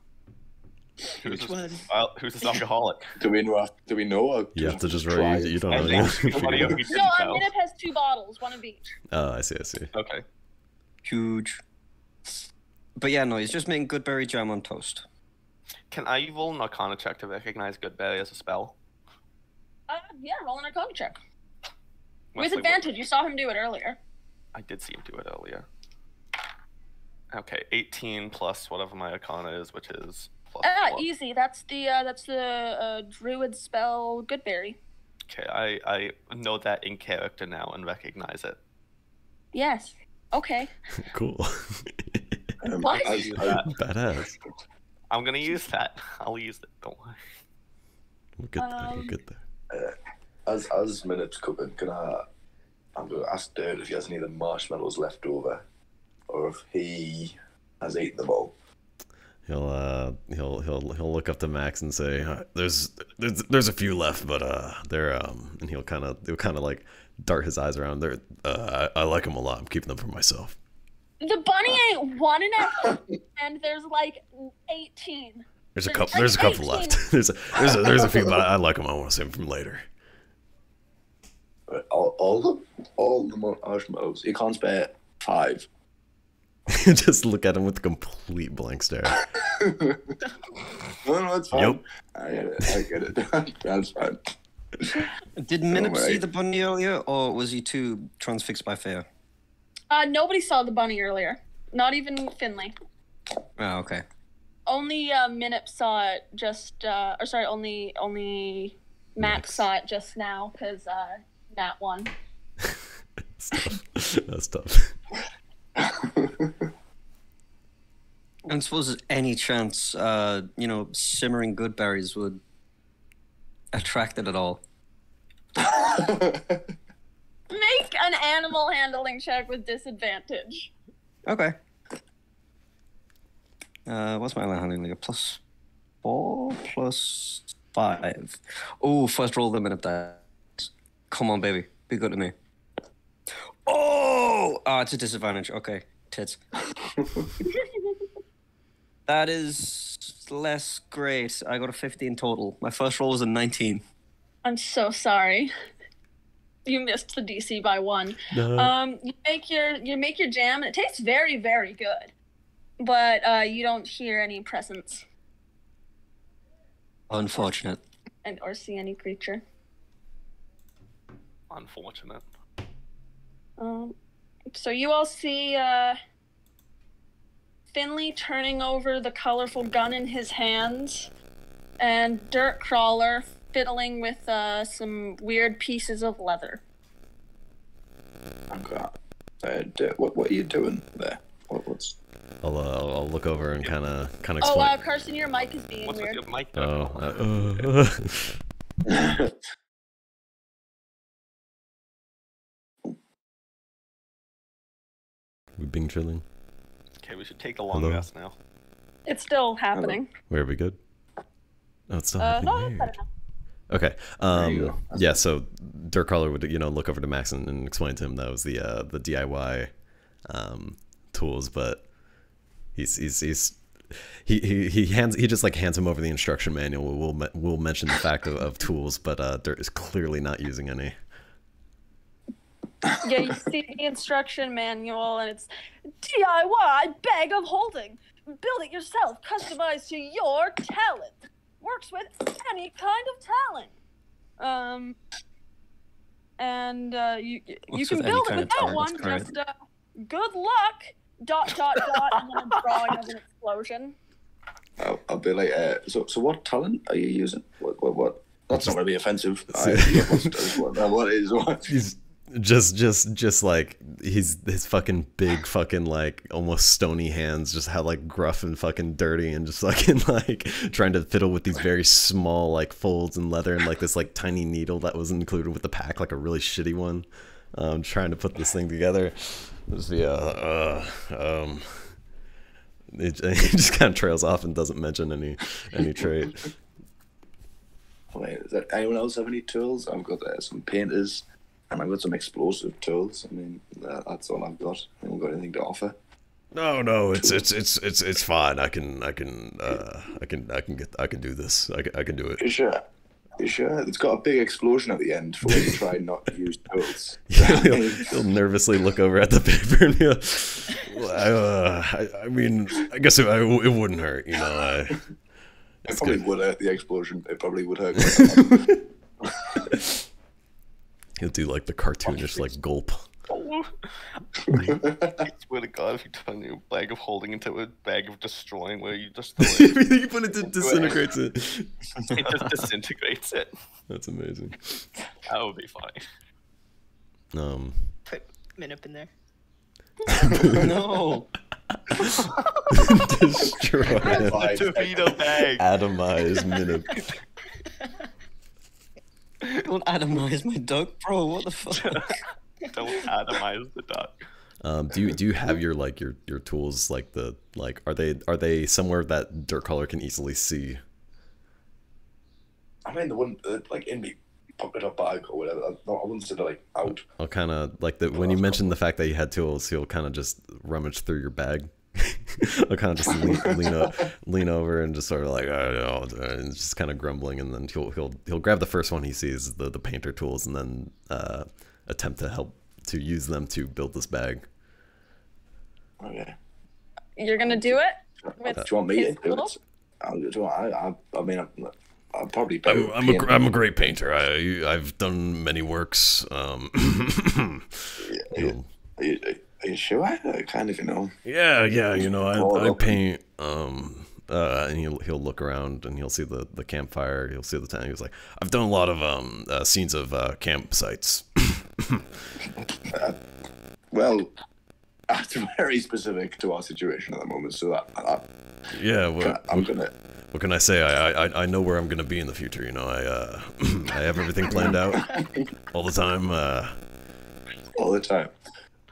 Who's Which one? Who's this alcoholic? Do we know? Or You have to just try roll. it? You don't I know. think somebody who No, didn't know. Minnip has 2 bottles, one of each. Oh, I see. Okay. Huge. But yeah, no, he's just making good berry jam on toast. Can I roll an Arcana check to recognize good berry as a spell? Yeah, roll an Arcana check. With Wesley, advantage. You saw him do it earlier. I did see him do it earlier. Okay, 18 plus whatever my Arcana is, which is plus 4. Easy. That's the druid spell Goodberry. Okay, I know that in character now and recognize it. Yes. Okay. Cool. What? Badass. I'm gonna use that. I'll use it. Don't worry. We'll get there. We'll get there. As Minnip's cooking, I'm going to ask Dirt if he has any of the marshmallows left over, or if he has eaten them all. he'll look up to Max and say, "There's a few left, but they're and he'll kind of like dart his eyes around. They're I like them a lot. I'm keeping them for myself." The bunny ain't 1.5, and there's like 18. There's a couple left. there's a few, but I like them. I want to save them from later. All the marshmallows. You can't spare 5. Just look at him with a complete blank stare. No, it's fine. Yep. I get it. That's fine. Did Minnips see the bunny earlier, or was he too transfixed by fear? Nobody saw the bunny earlier. Not even Finley. Oh, okay. Only Minnip saw it just, only Max saw it just now, because Nat won. That's tough. And suppose there's any chance, simmering good berries would attract it at all. Make an animal handling check with disadvantage. Okay. What's my animal handling? Like a +4, +5. Oh, first roll the minute dice. Come on, baby. Be good to me. Oh! It's a disadvantage. Okay. Tits. That is less great. I got a 15 total. My first roll was a 19. I'm so sorry. You missed the DC by 1. No. You make your jam, and it tastes very, very good. But you don't hear any presence Unfortunate. or see any creature. Unfortunate. So you all see Finley turning over the colorful gun in his hands, and Dirtcrawler fiddling with some weird pieces of leather. Okay. What are you doing there? What's? I'll look over and kind of explain. Oh, Carson, your mic is being What's weird. with your mic? We've been chilling. Okay, we should take a long Hello? rest now. It's still happening. Where are we good? Oh, it's still No, happening. that's better now. Okay. There you go. Yeah. So Dircrawler would look over to Max and explain to him that was the DIY tools, but he just like hands him over the instruction manual. We'll mention the fact of tools, but Dirt is clearly not using any. Yeah, you see the instruction manual, and it's DIY bag of holding. Build it yourself, customized to your talent. Works with any kind of talent. You can build it without one. Just good luck. ... and then a drawing of an explosion. I'll be like, so what talent are you using? What? That's not going to be offensive. What is? He's just like his fucking big fucking like almost stony hands just how like gruff and fucking dirty and just fucking like trying to fiddle with these very small like folds in leather and like this like tiny needle that was included with the pack, like a really shitty one. Trying to put this thing together. He just kind of trails off and doesn't mention any trait. Wait, does anyone else have any tools? I've got some painters. And I've got some explosive tools. I mean, that's all I've got. I haven't got anything to offer. No, it's fine. I can do this. I can do it. You sure? It's got a big explosion at the end for when you try not to use tools. He'll nervously look over at the paper and I mean, I guess it wouldn't hurt, you know. It probably would hurt the explosion. It probably would hurt. He'll do like the cartoonish like gulp. I swear to God, if you turn your bag of holding into a bag of destroying, where you just throw it, Everything you put into disintegrates it. it just disintegrates it. That's amazing. That would be funny. Put Minnip in there. No. Destroy him. A torpedo bag. Atomize Minnip. Don't atomize my duck, bro. What the fuck? Don't atomize the duck. Do you have your your tools are they somewhere that Dirtcrawler can easily see? I mean, the one in me pocket or bag or whatever. I wouldn't say they're out. I'll kind of when you mentioned the fact that you had tools, he'll kind of just rummage through your bag. I'll kind of just lean over and just sort of and just kind of grumbling, and then he'll grab the first one he sees, the painter tools, and then attempt to use them to build this bag. Okay. You're gonna do it? Do you want me to do it? I mean, I'm probably better. I'm a great painter. I've done many works. Are you sure? Kind of, Yeah. I paint. And he'll look around and he'll see the campfire. He'll see the tent. He was like, I've done a lot of scenes of campsites. Well, that's very specific to our situation at the moment. So I'm gonna. What can I say? I know where I'm gonna be in the future. I have everything planned out all the time. All the time.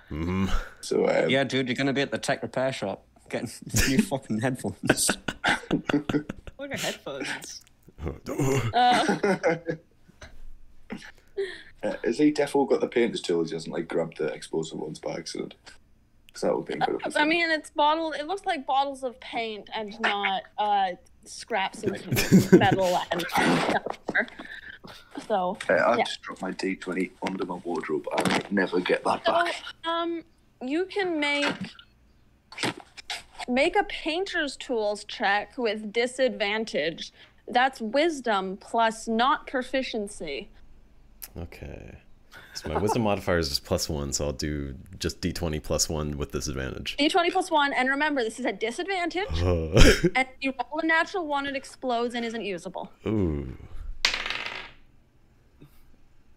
Mm-hmm. So yeah, dude, you're gonna be at the tech repair shop getting new fucking headphones. What are headphones? Has he definitely got the painter's tools? He hasn't grabbed the explosive ones by accident. Because that would be incredible. I mean, it's bottled. It looks like bottles of paint and not scraps of metal and silver. So I just dropped my D20 under my wardrobe. I'll never get that back. You can make a painter's tools check with disadvantage. That's wisdom plus not proficiency. Okay. So my wisdom modifier is just +1, so I'll do just D20 +1 with disadvantage. D20 +1, and remember, this is a disadvantage. And you roll a natural 1, it explodes and isn't usable. Ooh.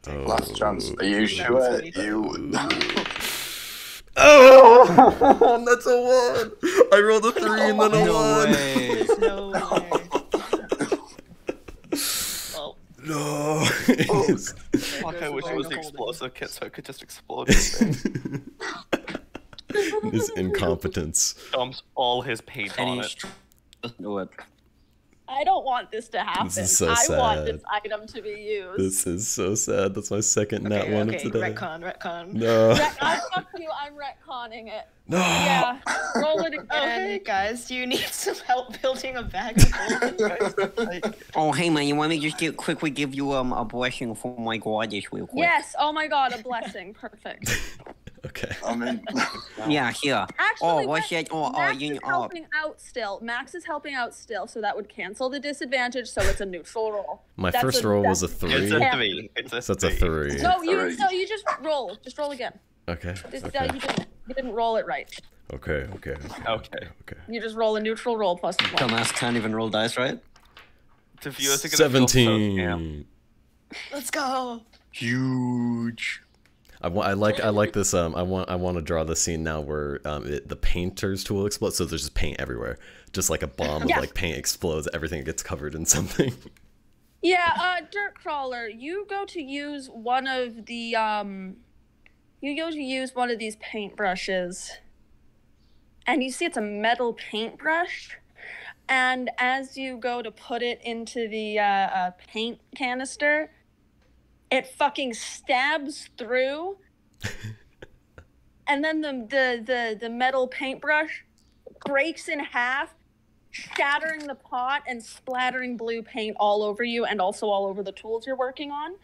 Last chance. Are you sure? You. Oh, that's a 1. I rolled a 3 and then a 1. No way. No. Fuck, I wish it was the explosive kit so I could just explode his face. His incompetence. Dumps all his paint on it. I don't want this to happen. This is so I want sad. this item to be used. This is so sad. That's my second nat 1 of today. Retcon. No. Fuck you, I'm retconning it. No. Yeah, roll it again. Oh, hey guys, do you need some help building a bag of gold? Oh, hey man, you want me to just quickly give you a blessing for my goddess real quick? Yes, oh my god, a blessing. Perfect. Okay. I mean, Yeah, here. Actually, what's that? Max is helping out still. Max is helping out still, so that would cancel the disadvantage, so it's a neutral roll. My first roll was a 3. It's a 3. So it's a 3. No, you just roll. Just roll again. Okay. Okay. You didn't roll it right. Okay. You just roll a neutral roll plus 1. Dumbass can't even roll dice, right? The viewers are gonna feel so 17. Let's go. Huge. I like this. I want to draw the scene now where the painter's tool explodes. So there's just paint everywhere, just like a bomb of paint explodes. Everything gets covered in something. Yeah, Dirtcrawler, you go to use one of the these paintbrushes, and you see it's a metal paintbrush. And as you go to put it into the paint canister, it fucking stabs through, and then the metal paintbrush breaks in half, shattering the pot and splattering blue paint all over you and also all over the tools you're working on.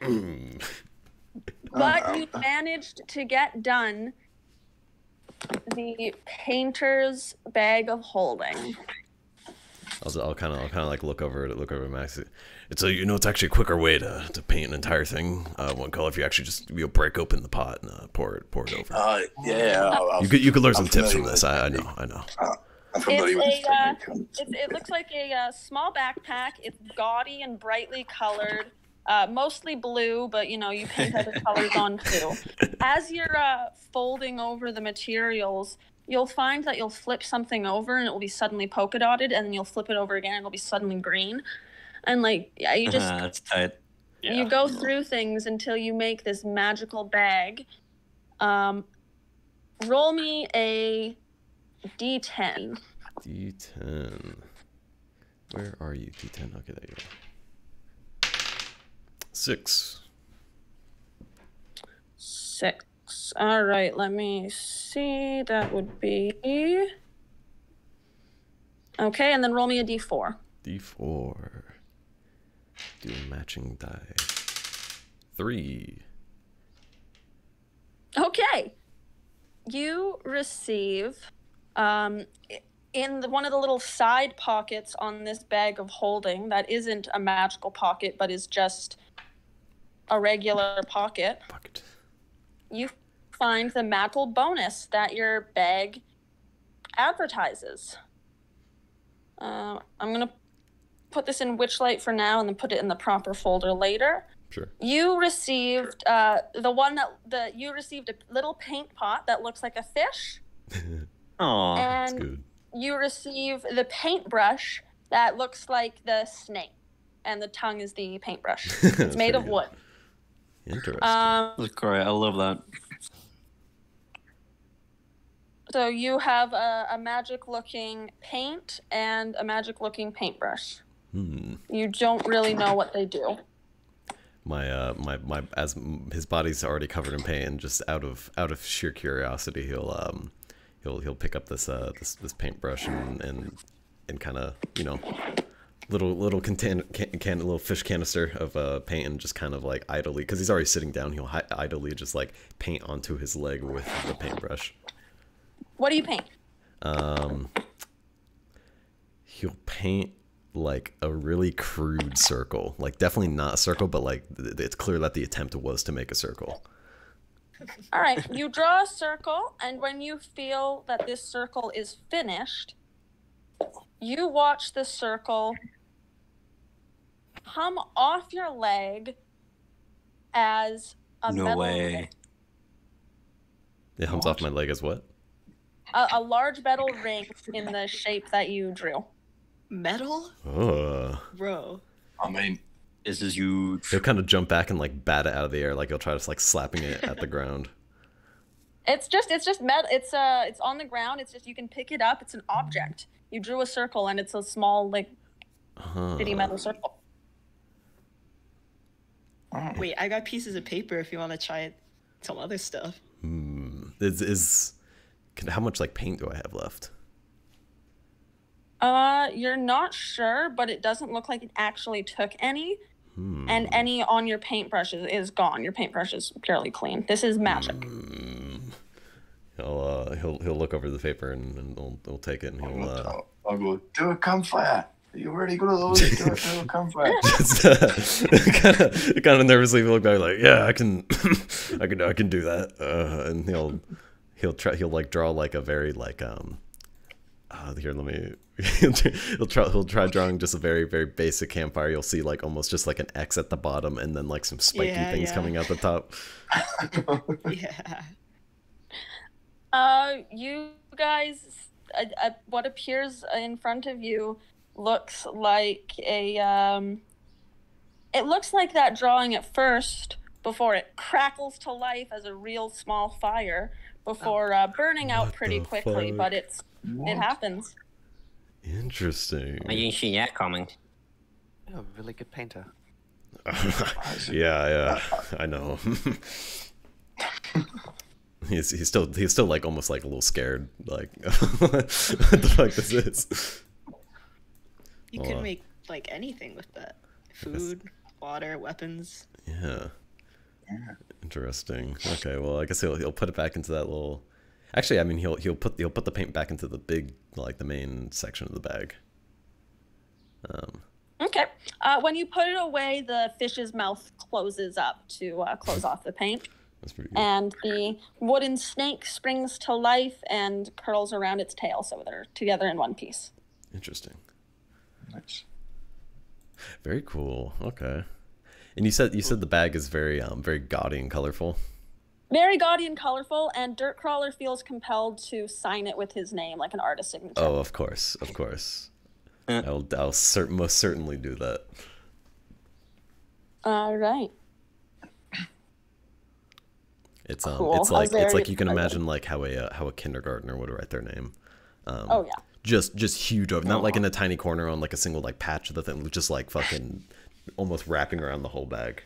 But you managed to get done the painter's bag of holding. I'll kind of look over at Max. It's it's actually a quicker way to paint an entire thing. One color if you actually just break open the pot and pour it over. You could learn some tips from this. I know. It looks like a small backpack. It's gaudy and brightly colored, mostly blue, but you paint other colors on too. As you're folding over the materials, you'll find that you'll flip something over and it will be suddenly polka dotted, and then you'll flip it over again and it'll be suddenly green. And you just That's tight. you go through things until you make this magical bag. roll me a d10. D10. Where are you? D10. Okay, there you go. 6. 6. All right, let me see. That would be... Okay, and then roll me a d4. D4. Do a matching die. 3. Okay. You receive, in one of the little side pockets on this bag of holding that isn't a magical pocket, but is just a regular pocket, you find the magical bonus that your bag advertises. I'm going to put this in Witchlight for now and then put it in the proper folder later. Sure. You received you received a little paint pot that looks like a fish. Aw. That's And good. you receive the paintbrush that looks like the snake, and the tongue is the paintbrush. It's made of pretty wood. Interesting. That's great. I love that. So you have a magic-looking paint and a magic-looking paintbrush. You don't really know what they do. As his body's already covered in paint, and just out of sheer curiosity, he'll pick up this paintbrush and kind of, you know, little little fish canister of paint, and just kind of like idly, because he's already sitting down, he'll idly just like paint onto his leg with the paintbrush. What do you paint? He'll paint like a really crude circle, like definitely not a circle, but like it's clear that the attempt was to make a circle. All right, you draw a circle, and when you feel that this circle is finished, you watch the circle come off your leg as a No metal way. ring. It comes off my leg as what? A large metal ring in the shape that you drew. Metal? Bro. I mean, This is huge. He'll kind of jump back and like bat it out of the air, like he'll try to like slapping it at the ground. It's just metal. It's on the ground. It's just, you can pick it up. It's an object. You drew a circle, and it's a small like bitty metal circle. Wait, I got pieces of paper if you want to try some other stuff. How much like paint do I have left? You're not sure, but it doesn't look like it actually took any. And any on your paintbrush is gone. Your paintbrush is purely clean. This is magic. He'll look over the paper and he'll take it, and he'll I'll go, do a campfire. Are you ready? Go to those. Do a campfire. kind of nervously look back like, yeah, I can I can do that. And he'll like draw like a very like here, let me he'll try drawing just a very, very basic campfire. You'll see like almost just like an X at the bottom, and then like some spiky things coming out the top. Yeah. You guys, what appears in front of you looks like it looks like that drawing at first, before it crackles to life as a real small fire, before burning out pretty quickly, but it happens. Interesting. I didn't see that coming. Oh, really good painter. yeah, I know. He's still like almost like a little scared, like what the fuck this is. You could make like anything with that. Food, water, weapons. Yeah. Interesting. Okay, well, I guess he'll put it back into that little. Actually, I mean, he'll put the paint back into the big, like the main section of the bag. Okay. When you put it away, the fish's mouth closes up to close off the paint. That's pretty good. And the wooden snake springs to life and curls around its tail, so they're together in one piece. Interesting. Nice. Very cool. Okay. And you said the bag is very very gaudy and colorful. Very gaudy and colorful, and Dirtcrawler feels compelled to sign it with his name, like an artist signature. Oh, of course. I'll most certainly do that. All right. It's Cool. it's I'm like very you can excited. imagine like how a kindergartner would write their name. Oh yeah. Just huge, not like in a tiny corner on like a single like patch of the thing, just like fucking almost wrapping around the whole bag.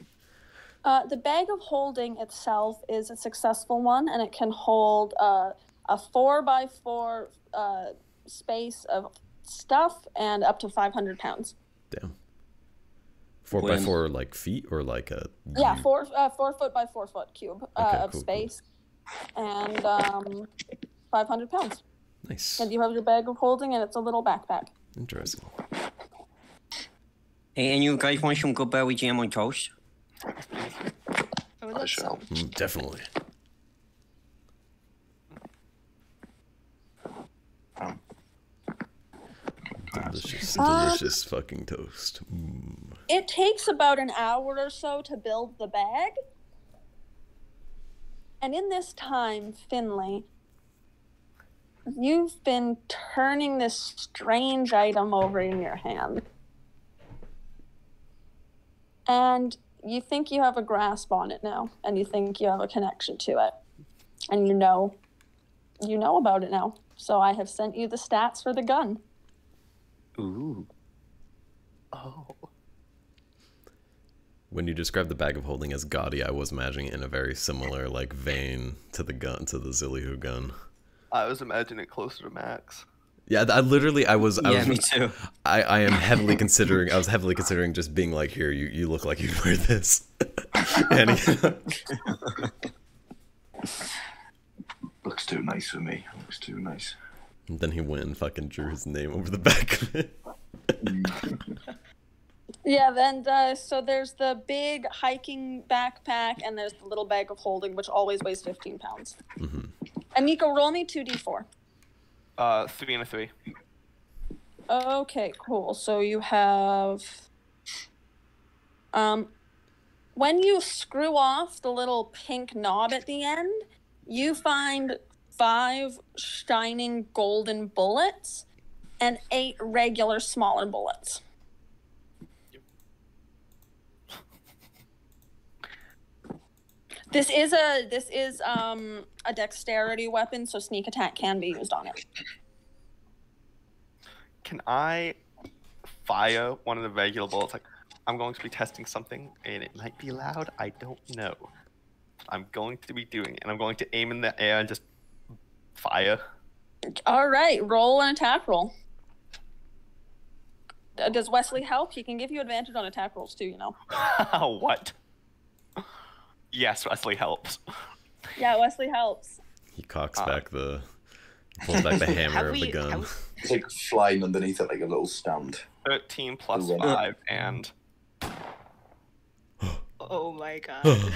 The bag of holding itself is a successful one, and it can hold a 4x4 space of stuff and up to 500 pounds. Damn. 4x4 like feet or like a Yeah, 4 foot by 4 foot cube of cool, space, and 500 pounds. Nice. And you have your bag of holding, and it's a little backpack. Interesting. Hey, and you guys want some good berry jam on toast? I would love shall. some. Definitely. Delicious fucking toast. It takes about an hour or so to build the bag. And in this time, Finley, you've been turning this strange item over in your hand. And you think you have a grasp on it now, and you think you have a connection to it. And you know about it now. So I have sent you the stats for the gun. Ooh. Oh. When you described the bag of holding as gaudy, I was imagining it in a very similar like vein to the Zillihu gun. I was imagining it closer to Max. Yeah, I was Me too. I am heavily considering. I was heavily considering just being like, here, you look like you'd wear this. And Looks too nice for me. Looks too nice. then he went and fucking drew his name over the back of it. Yeah, then so there's the big hiking backpack, and there's the little bag of holding, which always weighs 15 pounds. Mm-hmm. And Nico, roll me 2d4. 3 and a 3. Okay, cool. So you have... when you screw off the little pink knob at the end, you find 5 shining golden bullets and 8 regular smaller bullets. This is a dexterity weapon, so sneak attack can be used on it. Can I fire one of the regular bullets? Like, I'm going to be testing something, and it might be loud. I don't know. I'm going to be doing it, and I'm going to aim in the air and just fire. All right, roll an attack roll. Does Wesley help? He can give you advantage on attack rolls too, you know. What? Yes, Wesley helps. Yeah, Wesley helps. He cocks back pulls back the hammer of the gun. It's like flying underneath it like a little stand. 13 plus Oh, 5 and... Oh my god.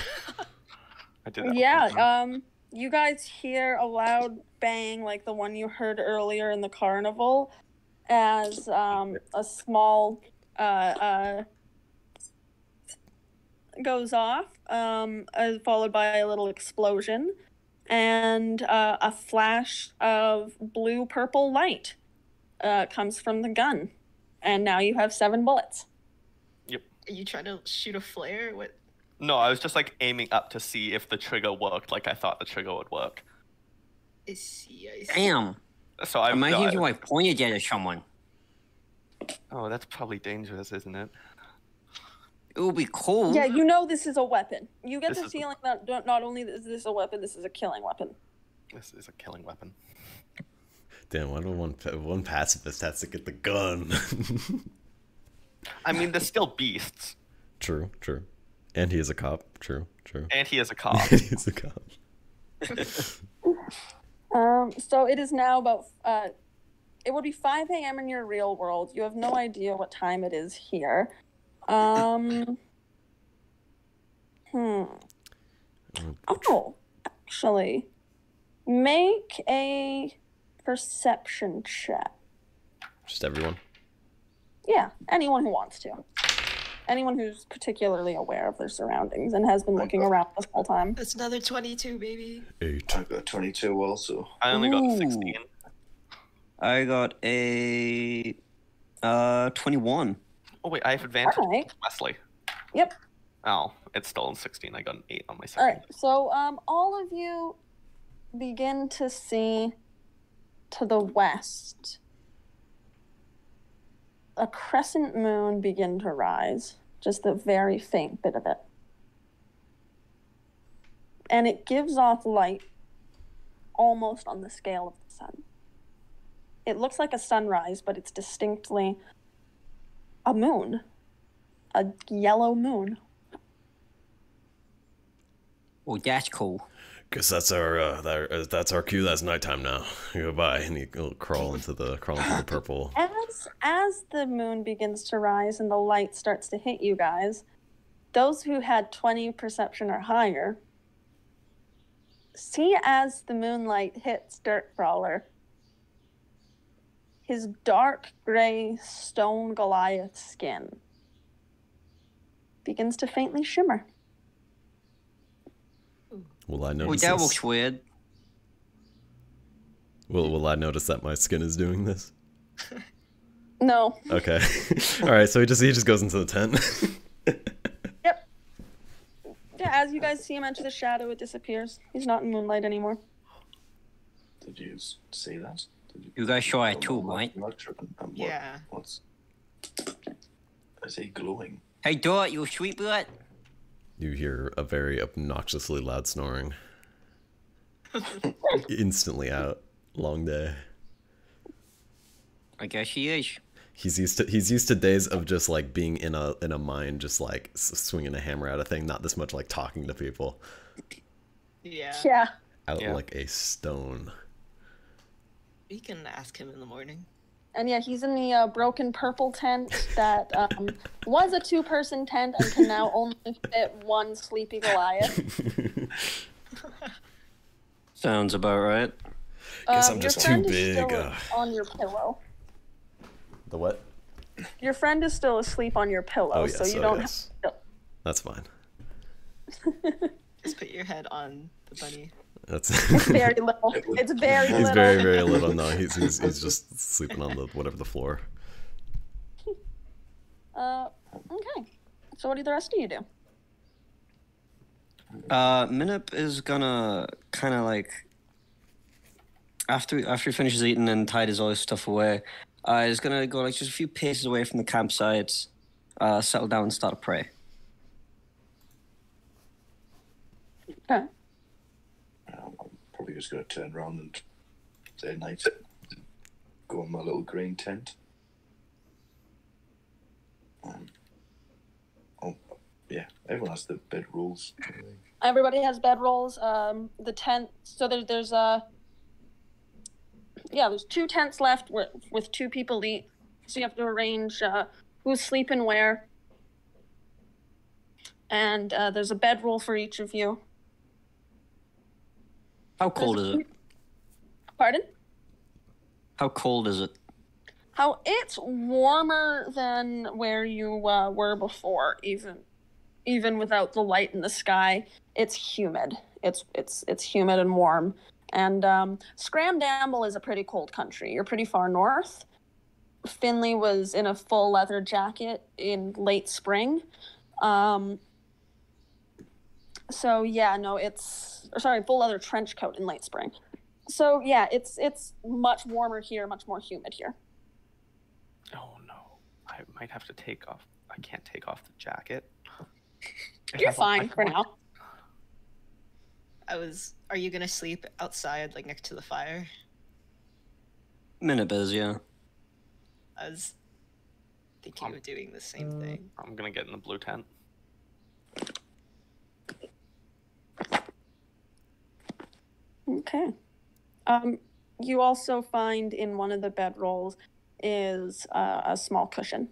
I did that. Yeah, you guys hear a loud bang like the one you heard earlier in the carnival as a small goes off, followed by a little explosion and a flash of blue-purple light comes from the gun. And now you have 7 bullets. Yep. Are you trying to shoot a flare? What? No, I was just like aiming up to see if the trigger worked like I thought the trigger would work. I see. Damn. So I Imagine if I pointed it at someone. Oh, that's probably dangerous, isn't it? It would be cool. Yeah, you know this is a weapon. You get This the is- feeling that not only is this a weapon, this is a killing weapon. This is a killing weapon. Damn, why do one pacifist has to get the gun? I mean, they're still beasts. True. And he is a cop. True. And he is a cop. And he is a cop. So it is now about it would be 5 a.m. in your real world. You have no idea what time it is here. Oh, actually, make a perception check. Just everyone. Yeah, anyone who wants to. Anyone who's particularly aware of their surroundings and has been looking around this whole time. That's another 22, baby. 8. I've got 22 also. I only got Ooh. 16. I got a 21. Oh wait, I have advantage. Alright. Wesley. Yep. Oh, It's still in 16. I got an 8 on my All second. right, so all of you begin to see to the west a crescent moon begin to rise, just a very faint bit of it. And it gives off light almost on the scale of the sun. It looks like a sunrise, but it's distinctly a moon, a yellow moon. Oh, that's cool. Guess that's our cue. That's nighttime now. Goodbye. And he'll crawl into the purple. As the moon begins to rise and the light starts to hit you guys, those who had 20 perception or higher see as the moonlight hits Dirtcrawler, his dark gray stone Goliath skin begins to faintly shimmer. Will I Oh, notice that this? looks weird. Will I notice that my skin is doing this? No. Okay. All right. So he just goes into the tent. Yep. Yeah, as you guys see him enter the shadow, it disappears. He's not in moonlight anymore. Did you see that? You guys saw it too, right? Yeah. What's? Is he glowing? Hey, Dot, you sweet blood? You hear a very obnoxiously loud snoring. Instantly out. Long day. I guess he is. He's used to days of just like being in a mine, just like swinging a hammer at a thing, not this much like talking to people. Yeah. Yeah. Out Yeah. like a stone. We can ask him in the morning. And yeah, he's in the broken purple tent that was a 2-person tent and can now only fit one sleepy Goliath. Sounds about right. Guess I'm Your just friend too is big. still on your pillow. The what? Your friend is still asleep on your pillow, Oh yes. so you oh, don't yes. have That's fine. Just put your head on the bunny. That's. It's very little. It's very He's little. very, very little. No, he's just sleeping on the whatever the floor. Okay. So what do the rest of you do? Minnip is gonna kind of like after he finishes eating and tidies all his stuff away, he's gonna go like just a few paces away from the campsite, settle down and start to pray. Okay. I'm probably just going to turn around and say night. Go in my little green tent. Oh, yeah. Everyone has the bed rules. Everybody has bedrolls. The tent. So there's there's 2 tents left with 2 people each. So you have to arrange who's sleeping where. And there's a bedroll for each of you. How cold is it? Pardon? How cold is it? How it's warmer than where you were before, even without the light in the sky. It's humid. It's humid and warm. And Scramdamble is a pretty cold country. You're pretty far north. Finley was in a full leather jacket in late spring. So yeah, no, full leather trench coat in late spring. So yeah, it's much warmer here, much more humid here. Oh no, I might have to take off. I can't take off the jacket. You're fine for now. Are you gonna sleep outside, like next to the fire? Minnip is, yeah. I was thinking of doing the same thing. I'm gonna get in the blue tent. Okay. You also find in one of the bedrolls is a small cushion.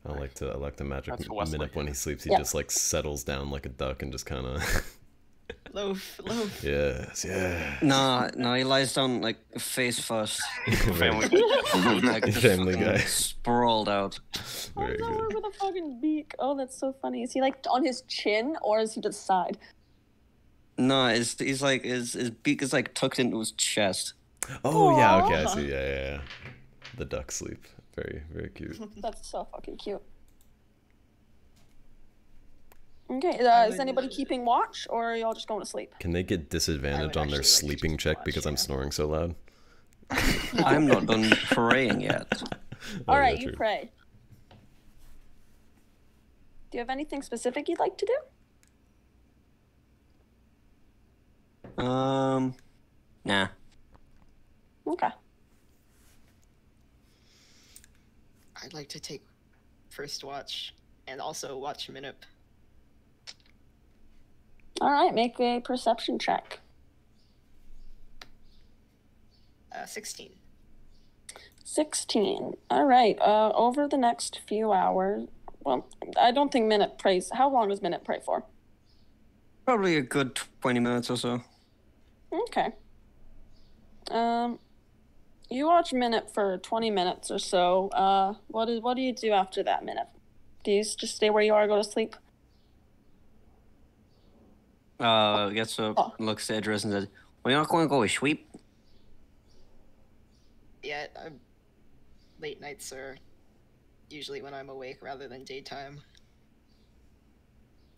I like to magic That's Wesley. Minnip when he sleeps. He Yeah. just like settles down like a duck and just kind of. Loaf. Yes. Nah, he lies down like face first, Family. like just Family fucking Guy. sprawled out. Very Oh no, good. with a fucking beak. Oh, that's so funny. Is he like on his chin or is he to the side? No, he's like his beak is like tucked into his chest. Oh yeah. Okay, I Aw. see. Yeah. The duck sleep. Very, very cute. That's so fucking cute. Okay, I is would, anybody keeping watch, or are y'all just going to sleep? Can they get disadvantage on their actually like to sleeping keep check watch, because I'm yeah. snoring so loud? I'm not done praying yet. Oh, All right, yeah, you true. pray. Do you have anything specific you'd like to do? Nah. Okay. I'd like to take first watch and also watch Minnip. All right, make a perception check. 16. 16. All right. Over the next few hours. Well, I don't think Minnip prays. How long does Minnip pray for? Probably a good 20 minutes or so. Okay. You watch Minnip for 20 minutes or so. What do you do after that, Minnip? Do you just stay where you are, go to sleep? Gets up, looks at Idris and says, "Well, you're not going to go to sleep?" Yeah, late nights are usually when I'm awake rather than daytime.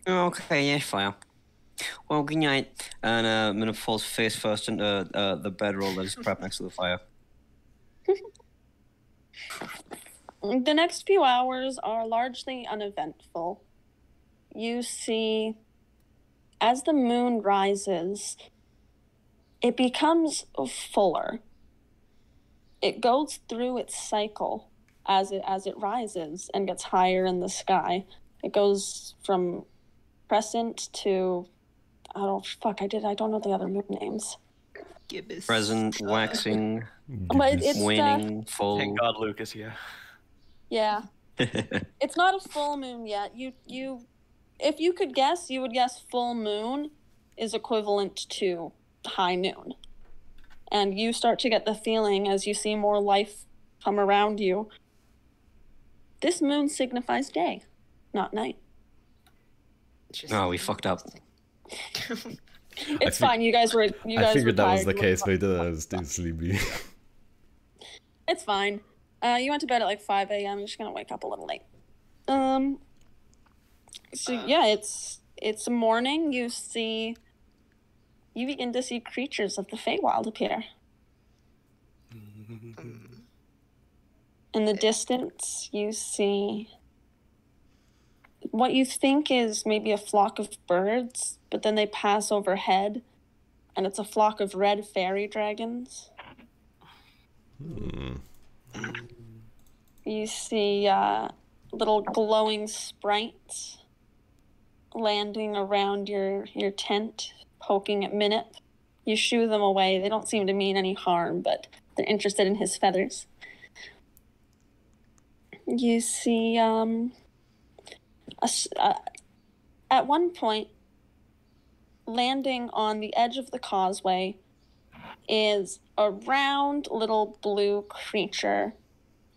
Okay, yeah, fine. Well, good night. And Minna falls face first into the bedroll that is prepped next to the fire. The next few hours are largely uneventful. You see, as the moon rises, it becomes fuller. It goes through its cycle as it rises and gets higher in the sky. It goes from crescent to I don't know the other moon names. Gibbous. Present, waxing, But it's waning, full. Thank God Luke is here. yeah. It's not a full moon yet. You if you could guess, you would guess full moon is equivalent to high noon. And you start to get the feeling as you see more life come around you. This moon signifies day, not night. Oh, we fucked up. It's fine. You guys I figured were that was tired. the You case, went but to I was too sleepy. It's fine. You went to bed at like 5 a.m. You're just gonna wake up a little late. So yeah, it's morning. You begin to see creatures of the Feywild appear. In the distance, you see what you think is maybe a flock of birds, but then they pass overhead, and it's a flock of red fairy dragons. You see little glowing sprites landing around your tent, poking at Minnip. You shoo them away. They don't seem to mean any harm, but they're interested in his feathers. You see, at one point, landing on the edge of the causeway is a round little blue creature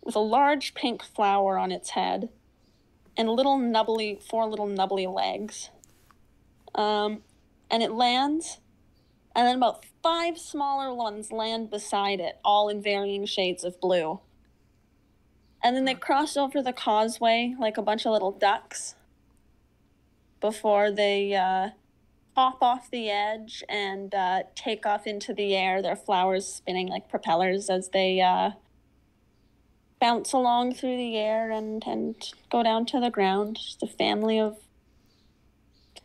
with a large pink flower on its head and four little nubbly legs. And it lands, and then about 5 smaller ones land beside it, all in varying shades of blue. And then they cross over the causeway like a bunch of little ducks before they hop off the edge and take off into the air, their flowers spinning like propellers as they bounce along through the air and go down to the ground. Just a family of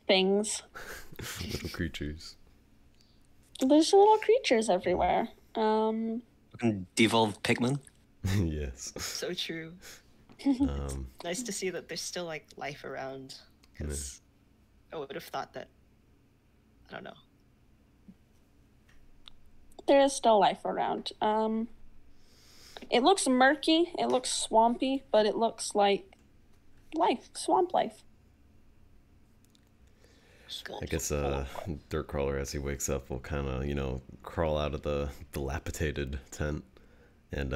things. Little creatures. There's little creatures everywhere. Devolved Pikmin. Yes. So true. Um, Nice to see that there's still like life around. Because I would have thought that. I don't know. There is still life around. It looks murky, it looks swampy, but it looks like life, swamp life. I guess Dirtcrawler, as he wakes up, will kind of, crawl out of the dilapidated tent and,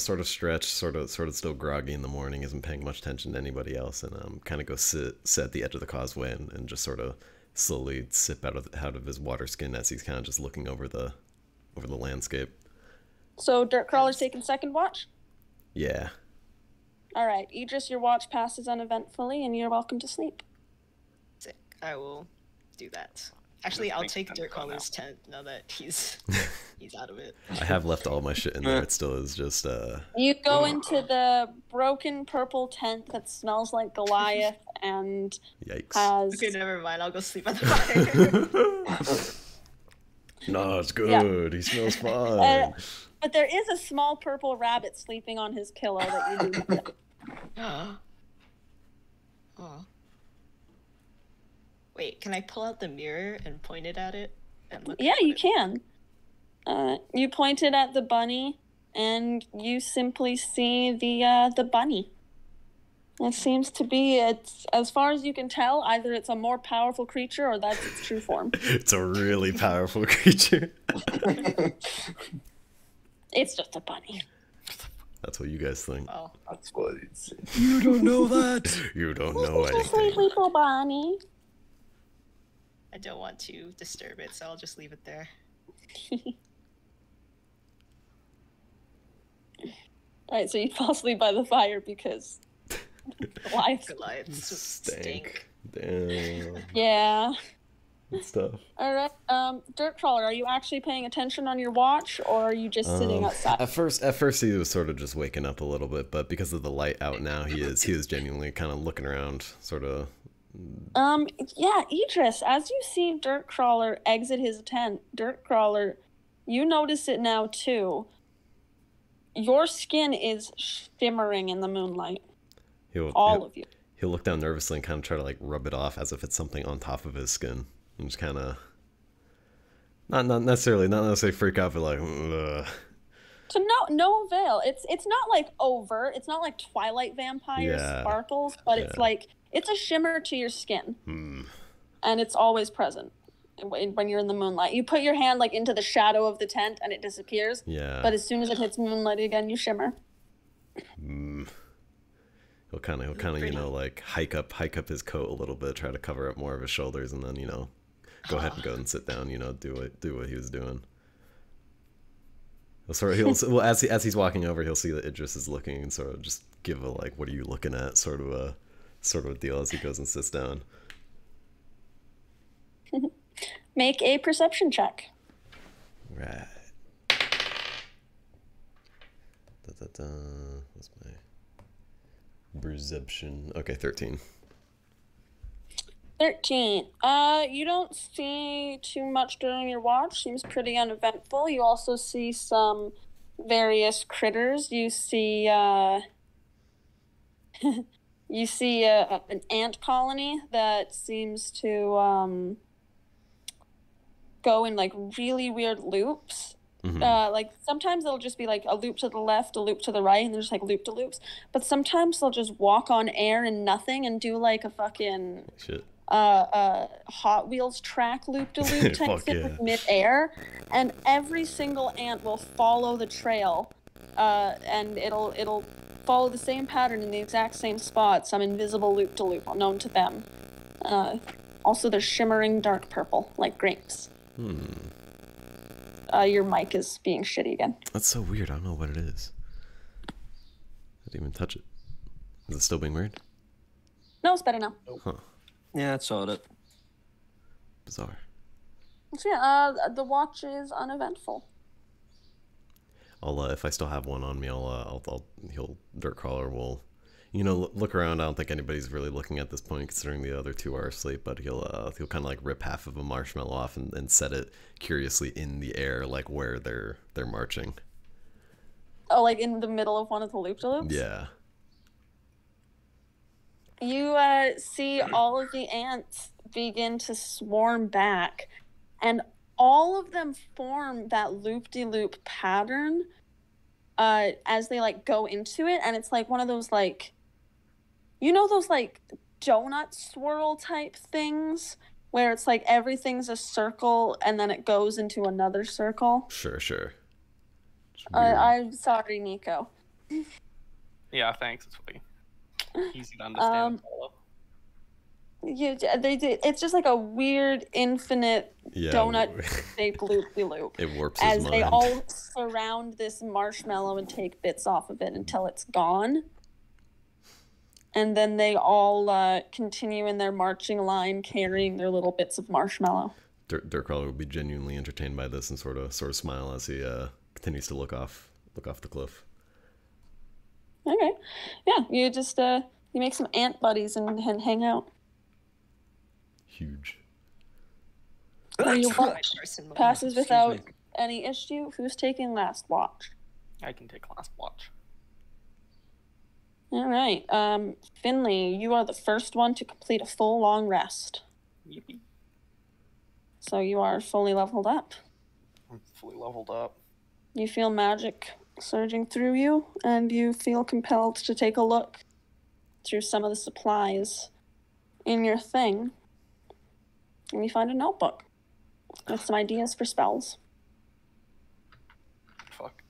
sort of stretch, sort of still groggy in the morning, isn't paying much attention to anybody else, and kind of go sit at the edge of the causeway and just sort of slowly sip out of his water skin as he's kind of just looking over the landscape. So Dirtcrawler's taking second watch? Yeah. All right, Idris, your watch passes uneventfully, and you're welcome to sleep. I will do that. Actually, This I'll makes take sense though Dirtcrawler's tent now that he's out of it. I have left all my shit in there. It still is just You go into the broken purple tent that smells like Goliath and yikes. has Okay, never mind. I'll go sleep by the fire. No, it's good. He smells fine. but there is a small purple rabbit sleeping on his pillow that you do. Oh. Wait, can I pull out the mirror and point it at it? And look Yeah, at you it? can. You point it at the bunny, and you simply see the bunny. It seems to be, it's as far as you can tell, either it's a more powerful creature or that's its true form. It's a really powerful creature. It's just a bunny. That's what you guys think. Oh, That's what it's. You don't know that. You don't know It's a sweet anything. little bunny. I don't want to disturb it, so I'll just leave it there. Alright, so you fall asleep by the fire because Goliath. Goliaths Stank. Damn. Yeah. Good stuff. Alright, Dirtcrawler, are you actually paying attention on your watch, or are you just sitting outside? At first he was sort of just waking up a little bit, but because of the light out now, he is genuinely kind of looking around, sort of. Yeah, Idris, as you see Dirtcrawler exit his tent, Dirtcrawler, you notice it now too. Your skin is shimmering in the moonlight. All of you. He'll look down nervously and kind of try to like rub it off as if it's something on top of his skin, and just kind of not necessarily freak out, but like. Ugh. To no avail. It's not like overt. It's not like Twilight vampire sparkles, but it's like it's a shimmer to your skin, and it's always present when you're in the moonlight. You put your hand like into the shadow of the tent, and it disappears. Yeah. But as soon as it hits moonlight again, you shimmer. He'll kind of like hike up his coat a little bit, try to cover up more of his shoulders, and then go ahead and go and sit down. Do what he was doing. He'll as he's walking over, he'll see that Idris is looking and sort of just give a like, "What are you looking at?" sort of a deal as he goes and sits down. Make a perception check. Right. What's my perception? Okay, 13. 13. You don't see too much during your watch. Seems pretty uneventful. You also see some various critters. You see, you see an ant colony that seems to go in like really weird loops. Like sometimes it'll just be like a loop to the left, a loop to the right, and there's like loop to loops. But sometimes they'll just walk on air and nothing and do like a fucking Shit. Hot Wheels track loop-to-loop type Fuck thing yeah. with mid-air, and every single ant will follow the trail, and it'll follow the same pattern in the exact same spot, some invisible loop-to-loop known to them. Also, they're shimmering dark purple, like grapes. Your mic is being shitty again. That's so weird. I don't know what it is. I didn't even touch it. Is it still being weird? No, it's better now. Huh. Yeah, that's all it. Bizarre. So yeah, the watch is uneventful. I'll if I still have one on me, Dirtcrawler will, look around. I don't think anybody's really looking at this point, considering the other two are asleep. But he'll kind of like rip half of a marshmallow off and set it curiously in the air, like where they're marching. Oh, like in the middle of one of the loop-to-loops? Yeah. You see all of the ants begin to swarm back, and all of them form that loop-de-loop pattern as they like go into it, and it's like one of those like, those like donut swirl type things where it's like everything's a circle and then it goes into another circle. Sure. I'm sorry, Nico. Yeah, thanks. It's really easy to understand. It's just like a weird, infinite donut-shaped loop-de-loop. It warps his as mind. they all surround this marshmallow and take bits off of it until it's gone. and then they all continue in their marching line, carrying their little bits of marshmallow. Dircrawler will be genuinely entertained by this and sort of smile as he continues to look off the cliff. Okay, yeah, you just you make some ant buddies and hang out. Huge. Passes without any issue. Who's taking last watch? I can take last watch. All right, Finley, you are the first one to complete a full long rest. Yippee. So you are fully leveled up. I'm fully leveled up. You feel magic surging through you, and you feel compelled to take a look through some of the supplies in your thing. And you find a notebook with some ideas for spells. Fuck.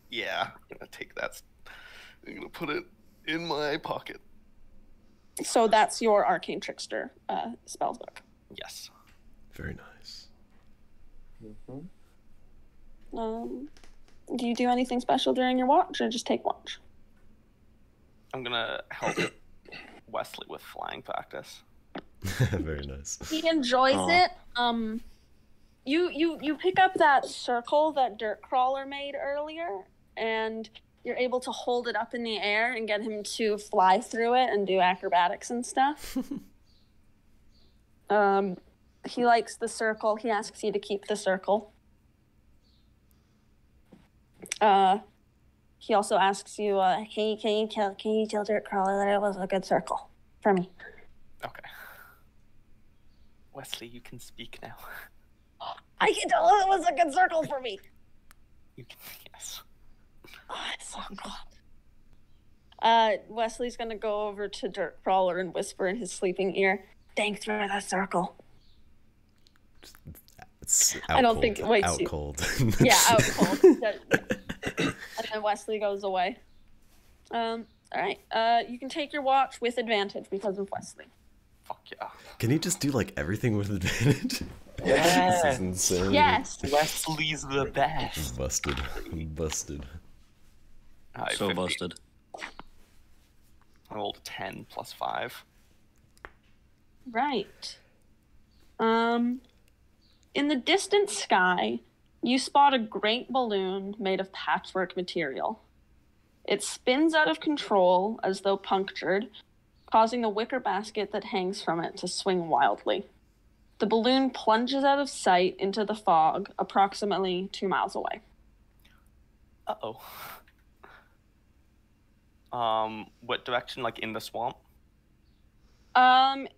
Yeah, I'm gonna take that. I'm gonna put it in my pocket. So that's your Arcane Trickster spells book. Yes. Very nice. Do you do anything special during your watch, or just take watch? I'm gonna help Wesley with flying practice. Very nice. He enjoys it. You pick up that circle that Dirtcrawler made earlier, and you're able to hold it up in the air and get him to fly through it and do acrobatics and stuff. He likes the circle. He asks you to keep the circle. He also asks you, can you tell Dirtcrawler that it was a good circle for me? Okay. Wesley, you can speak now. I can tell it was a good circle for me. You can, yes. Oh, it's so cool. Wesley's gonna go over to Dirtcrawler and whisper in his sleeping ear, "Thanks for the circle." It's out I don't cold. think it wakes out you. cold. Yeah, out cold. And then Wesley goes away. All right. You can take your watch with advantage because of Wesley. Fuck yeah. Can he just do like everything with advantage? Yes. This is insane. Yes. Wesley's the best. Busted. Alright, So 15. busted. I rolled 10 plus 5. Right. In the distant sky, you spot a great balloon made of patchwork material. It spins out of control as though punctured, causing the wicker basket that hangs from it to swing wildly. The balloon plunges out of sight into the fog, approximately 2 miles away. Uh-oh. What direction? Like in the swamp?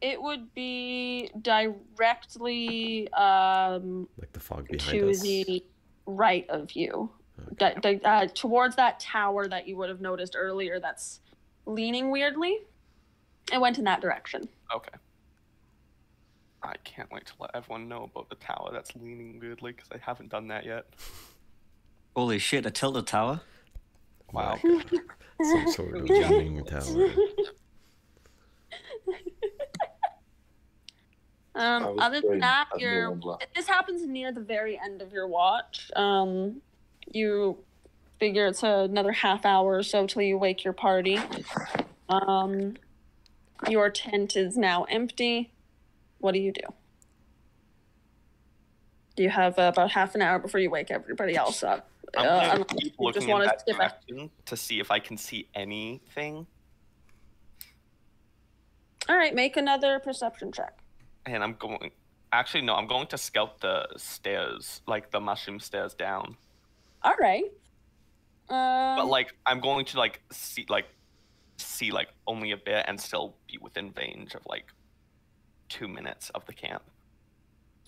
It would be directly Like the fog behind to us. the right of you. Okay. Towards that tower that you would have noticed earlier that's leaning weirdly. It went in that direction. Okay. I can't wait to let everyone know about the tower that's leaning weirdly, because I haven't done that yet. Holy shit, a tilted tower? Wow. Some sort of leaning tower. Other than that, at no one left. this happens near the very end of your watch. You figure it's another half hour or so till you wake your party. Your tent is now empty. What do you do? Do you have about half an hour before you wake everybody else up? I'm gonna unless keep you just looking in wanna that skip it. direction to see if I can see anything. All right, make another perception check. And I'm going... Actually, no, I'm going to scout the stairs, like the mushroom stairs down. All right. But, like, I'm going to, like, see only a bit and still be within range of, like, 2 minutes of the camp.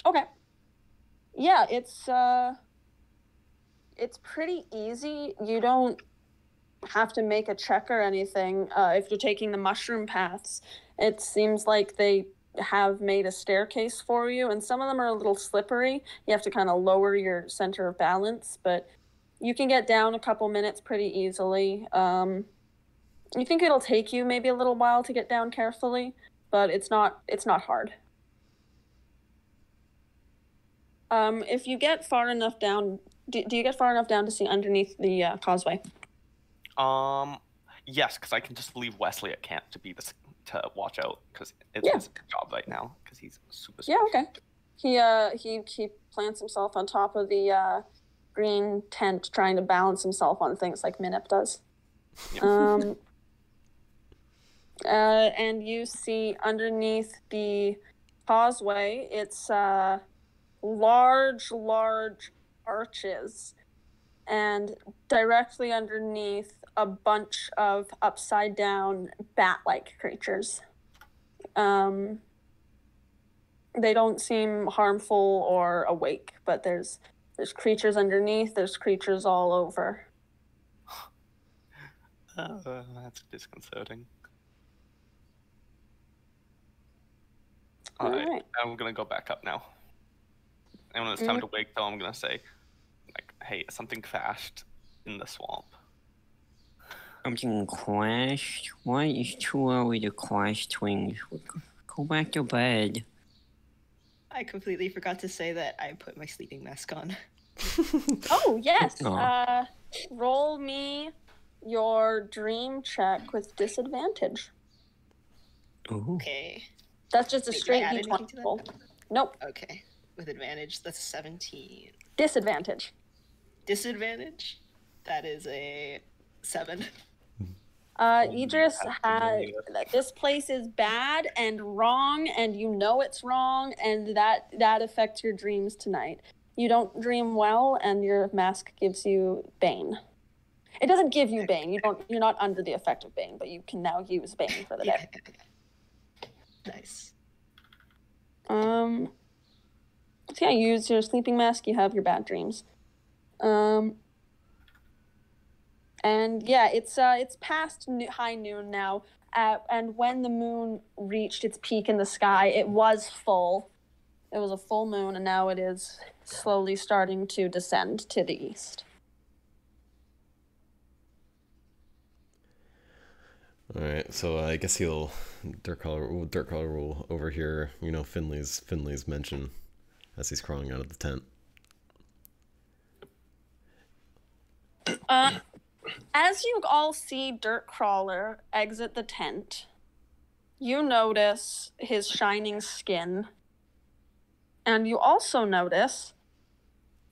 Okay. Yeah, it's pretty easy. You don't have to make a check or anything. If you're taking the mushroom paths, it seems like they have made a staircase for you, and some of them are a little slippery. You have to kind of lower your center of balance, but you can get down a couple minutes pretty easily. You think it'll take you maybe a little while to get down carefully, but it's not hard. If you get far enough down, do you get far enough down to see underneath the causeway? Yes, because I can just leave Wesley at camp to watch out, because it's his job right now, because he's super. Yeah, okay. He plants himself on top of the green tent, trying to balance himself on things like Minnip does. Yeah. And you see underneath the causeway, it's large arches, and directly underneath a bunch of upside down bat-like creatures. They don't seem harmful or awake, but there's creatures underneath, there's creatures all over. That's disconcerting. Alright, I'm gonna go back up now. And when it's time to wake, though, I'm gonna say, like, hey, something crashed in the swamp. Something crashed? Why is too early to crash things? Go back to bed. I completely forgot to say that I put my sleeping mask on. Oh, yes. Oh. Roll me your dream check with disadvantage. Ooh. Okay. That's just a Wait, straight did I add anything D20 to that? roll. Nope. Okay. With advantage, that's 17. Disadvantage. Disadvantage? That is a 7. Idris had this place is bad and wrong, and you know it's wrong, and that affects your dreams tonight. You don't dream well, and your mask gives you Bane. It doesn't give you Bane. You're not under the effect of Bane, but you can now use Bane for the day. Nice. So yeah, you use your sleeping mask, you have your bad dreams. And yeah, it's past high noon now, and when the moon reached its peak in the sky, it was full. It was a full moon, and now it is slowly starting to descend to the east. All right, so I guess Dirtcrawler will overhear, Finley's mention as he's crawling out of the tent. As you all see Dirtcrawler exit the tent, you notice his shining skin, and you also notice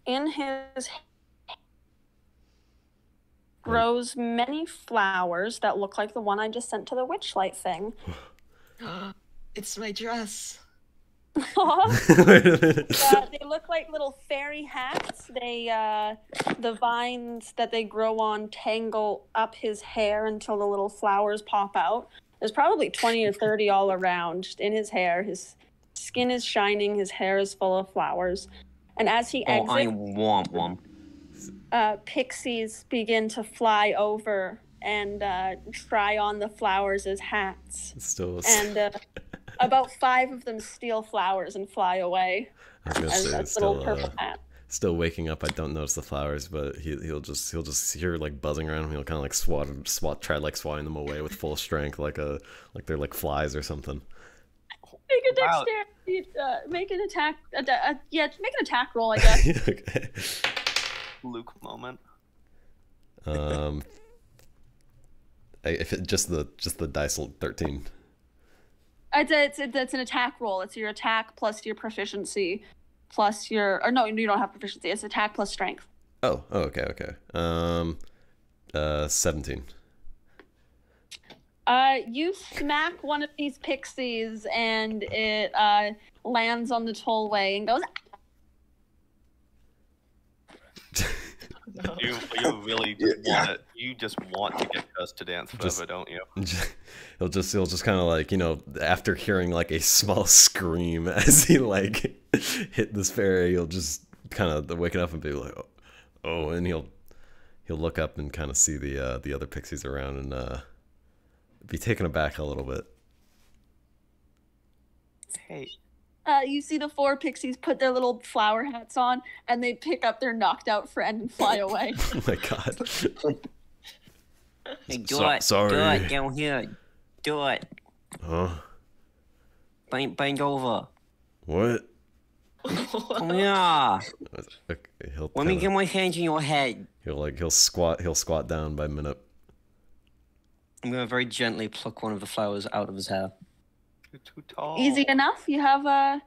in his grows many flowers that look like the one I just sent to the Witchlight thing. It's my dress. They look like little fairy hats. The vines that they grow on tangle up his hair until the little flowers pop out. There's probably 20 or 30 all around in his hair. His skin is shining. His hair is full of flowers. And as he exits, I want one. Pixies begin to fly over and try on the flowers as hats. And about 5 of them steal flowers and fly away. I was gonna say, as little purple hat. Still waking up, I don't notice the flowers, but he'll just hear like buzzing around him. He'll kind of like try like swatting them away with full strength, like they're like flies or something. Make a dexterity, make an attack. Make an attack roll, I guess. Okay. Luke moment. If it just the dice 13. It's an attack roll. It's your attack plus your proficiency plus your, or no, you don't have proficiency. It's attack plus strength. Oh, okay. 17. You smack one of these pixies and it lands on the tollway and goes. You really just want to get us to dance forever, don't you? He'll just kind of like, after hearing like a small scream as he like hit this fairy, he'll just kind of wake it up and be like, oh, and he'll look up and kind of see the other pixies around and be taken aback a little bit. Hey. You see the 4 pixies put their little flower hats on, and they pick up their knocked out friend and fly away. Oh my god. Hey, sorry. Do it down here. Do it. Huh? Bend over. What? Come here. Okay, Let me get my hands in your head. He'll squat down by Minnip. I'm gonna very gently pluck one of the flowers out of his hair. You're too tall. Easy enough. You have a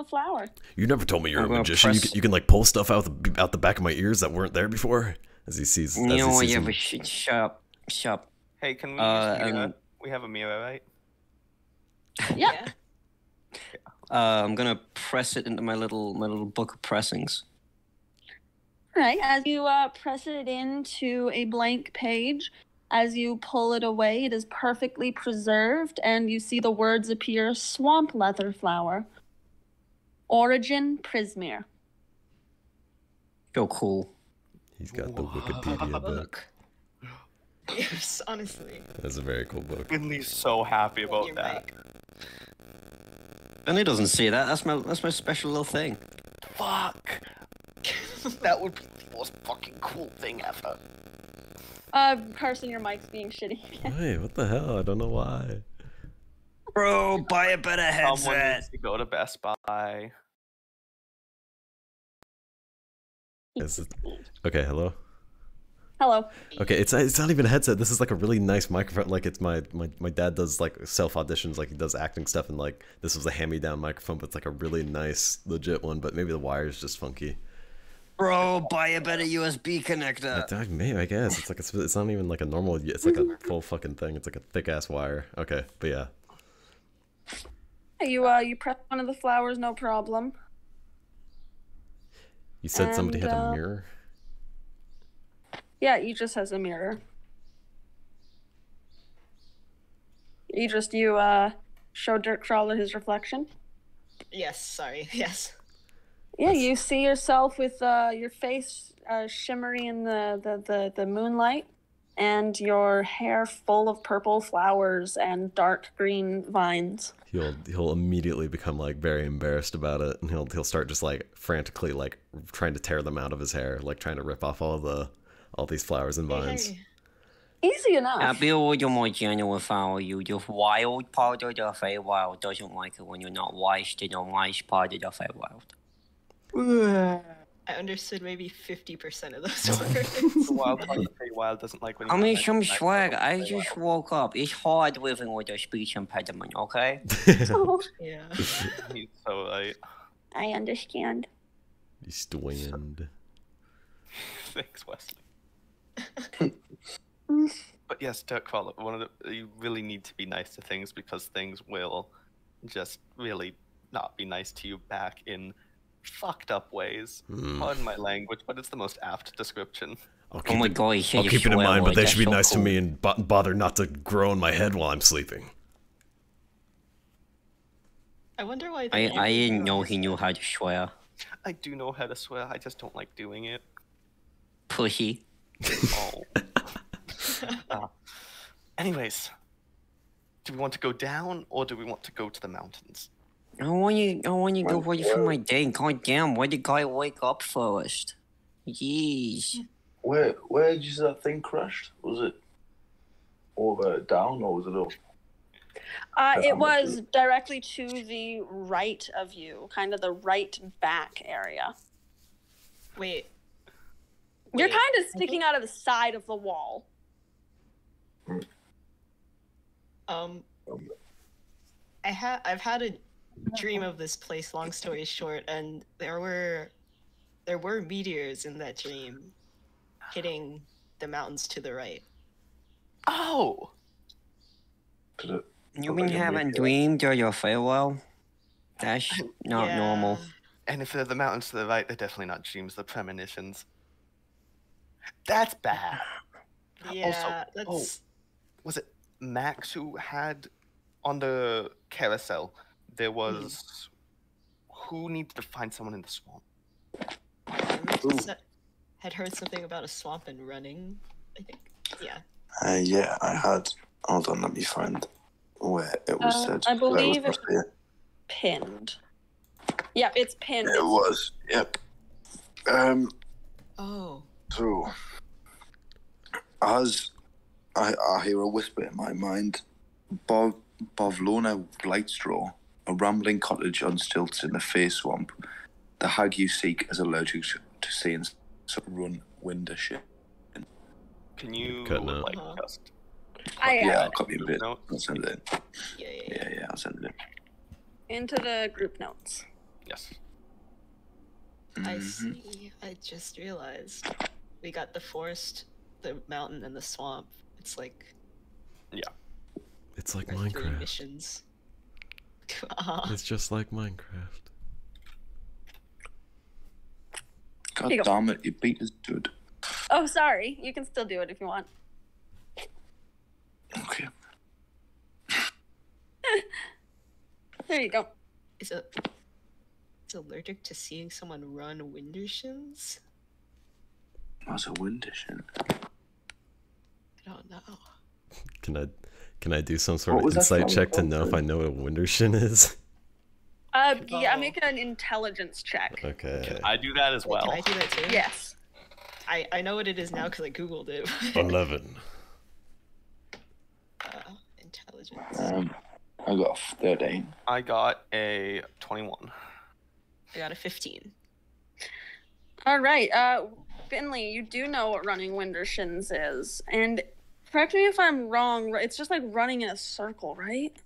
flower. You never told me you're a I'm gonna magician. press- You can like pull stuff out the back of my ears that weren't there before. As he sees. You know what? Yeah, him. but shut up. Hey, can we use and- mirror? We have a mirror, right? Yep. I'm gonna press it into my little book of pressings. All right. As you press it into a blank page, as you pull it away, it is perfectly preserved, and you see the words appear: swamp leather flower. Origin Prismere. So cool. He's got the Wikipedia book. Yes, honestly. That's a very cool book. Finley's so happy about Your that. mic. And he doesn't see that. That's my special little thing. Fuck. That would be the most fucking cool thing ever. Carson, your mic's being shitty. Wait, what the hell? I don't know why. Bro, buy a better Someone headset. needs to go to Best Buy. Okay, hello. Hello. Okay, it's not even a headset. This is like a really nice microphone. Like it's my dad does like self auditions, like he does acting stuff, and like this was a hand me down microphone, but it's like a really nice legit one. But maybe the wire's just funky. Bro, buy a better USB connector. Maybe I guess it's not even like a normal. It's like a full fucking thing. It's like a thick ass wire. Okay, but yeah. You press one of the flowers, no problem. You said somebody had a And, mirror. Yeah, Idris has a mirror. Idris, do you show Dirtcrawler his reflection? Yes, sorry. Yes. Yeah, you see yourself with your face shimmery in the moonlight, and your hair full of purple flowers and dark green vines. He'll immediately become like very embarrassed about it, and he'll start just like frantically like trying to tear them out of his hair, like trying to rip off all these flowers and vines. Hey. Easy enough. I'll be a little more gentle with you. The wild part of the Feywild doesn't like it when you're not wise to the wise part of the Feywild. I understood maybe 50% of those words. The wild part of the Feywild doesn't like when I you mean, have some nice swag. little I Feywild. just woke up. It's hard living with a speech impediment, okay? Oh, Yeah. He's so right. I understand. He's wind. Thanks, Wesley. But yes, Dirtcrawler, you really need to be nice to things because things will just really not be nice to you back in fucked up ways. Pardon my language, but it's the most apt description. I'll Oh keep my it, god, he said I'll a keep it in swear mind, but word. they That's should be so nice to cool. me and bother not to grow in my head while I'm sleeping. I wonder why. I didn't know he knew how to swear. I do know how to swear, I just don't like doing it. Pussy. Oh. Anyways, do we want to go down or do we want to go to the mountains? I want you to go ready for my day. God damn, why did guy wake up first? Jeez. Where did you say that thing crashed? Was it over down or was it up? It was directly to the right of you, kind of the right back area. Wait. You're Wait. kind of sticking out of the side of the wall. I've had a dream of this place. Long story short, and there were meteors in that dream, hitting the mountains to the right. Oh! You been having dreams of your farewell? That's not Yeah. normal. And if they're the mountains to the right, they're definitely not dreams, they're premonitions. That's bad. Yeah, that's. oh. Was it Max who had on the carousel? There was who needed to find someone in the swamp. Had heard something about a swamp and running. I think. Yeah. Yeah, I had. Hold on, let me find where it was said. I believe That was it- here. Pinned. Yep, it's pinned. It was. Yep. Oh. So, as I hear a whisper in my mind, Bovlona Lightstraw, a rambling cottage on stilts in the Fey Swamp. The hag you seek is allergic to seeing some run wind shit. Can you Cutting out. like Uh-huh. just Yeah, I'll copy a bit. Note. I'll send it in. Yeah. Yeah, I'll send it in. Into the group notes. Yes. I see. I just realized we got the forest, the mountain, and the swamp. It's like Yeah. It's like our 3 Minecraft. missions. It's just like Minecraft. God Here you go. damn it, your beat is good. Oh, sorry. You can still do it if you want. Okay. There you go. Is it? It's allergic to seeing someone run Windershins? What's a Windition? I don't know. Can I do some sort What of was that insight from? check to know if I know what a Windershin is? Yeah, make it an intelligence check. Okay. I do that as Wait, well. can I do that too? Yes. I know what it is now because I googled it. 11. Intelligence. I got a 13. I got a 21. I got a 15. All right. Finley, you do know what running Windershins is. And correct me if I'm wrong, it's just like running in a circle, right?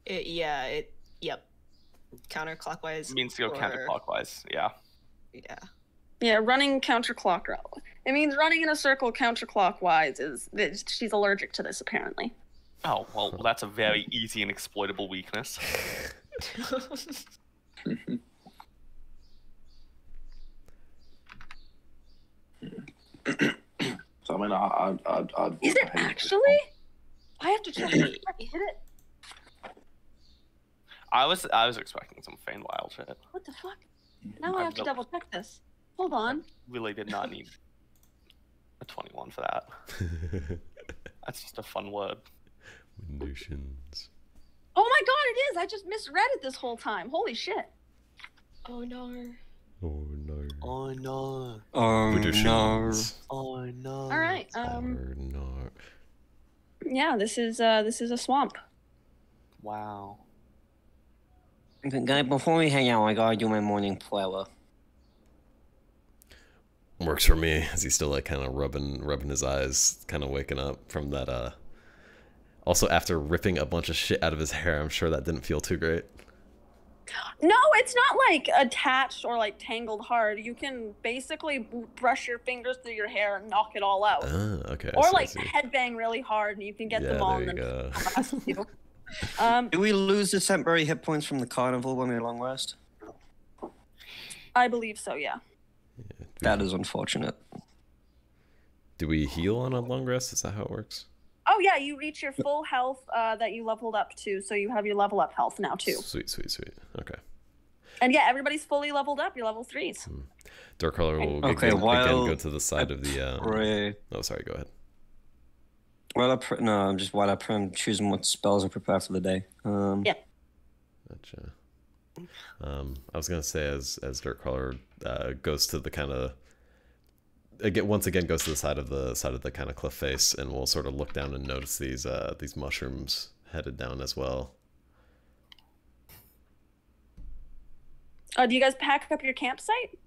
Yep. Counterclockwise. It means to go or- counterclockwise. Yeah. Yeah. Yeah, running counterclockwise. It means running in a circle counterclockwise she's allergic to this, apparently. Oh, well, that's a very easy and exploitable weakness. So, I mean, I'd Is it actually? I have to check it. Hit it. I was expecting some feigned wild shit. What the fuck? Now I have to double check this. Hold on. Really did not need a 21 for that. That's just a fun word. Windershins. Oh my god, it is! I just misread it this whole time. Holy shit. Oh no. Oh no. Oh no. Oh no. Windershins. Oh no. All right. Oh no. Yeah, this is a swamp. Wow. Okay, guys, before we hang out, I gotta do my morning prayer. Works for me. As he's still like kind of rubbing his eyes, kind of waking up from that. Also, after ripping a bunch of shit out of his hair, I'm sure that didn't feel too great. No, it's not like attached or like tangled hard. You can basically brush your fingers through your hair and knock it all out. Okay. Or I like see. headbang really hard and you can get Yeah, them all there and you then go. last you. Do we lose the temporary hit points from the carnival when we long rest? I believe so, yeah. That is unfortunate. Do we heal on a long rest? Is that how it works? Oh yeah, you reach your full health that you leveled up to, so you have your level up health now too. Sweet. Okay. And yeah, everybody's fully leveled up. You're level 3s. Dircrawler will Okay, again while go to the side of the. Pray. Oh, sorry. Go ahead. While I'm choosing what spells I prepare for the day. Yeah. Gotcha. I was gonna say as Dirtcrawler goes to the kind of once again goes to the side of the kind of cliff face, and we'll sort of look down and notice these mushrooms headed down as well. Do you guys pack up your campsite?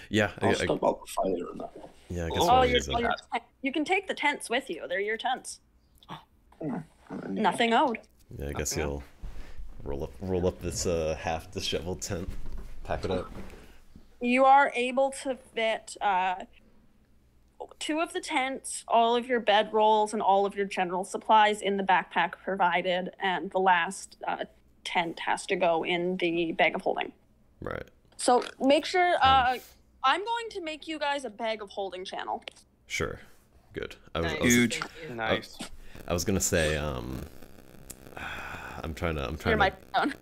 Yeah, I'll stop out the fire and that. yeah. I guess Oh, we'll your use it. you can take the tents with you. They're your tents. And Nothing owed. Yeah, I guess Okay. you'll roll up this half disheveled tent, pack it up. You are able to fit 2 of the tents, all of your bedrolls, and all of your general supplies in the backpack provided, and the last tent has to go in the bag of holding. Right. So make sure. I'm going to make you guys a bag of holding channel. Sure. Good. Nice. Huge. Thank you. Nice. I was gonna say I'm trying Your to. microphone.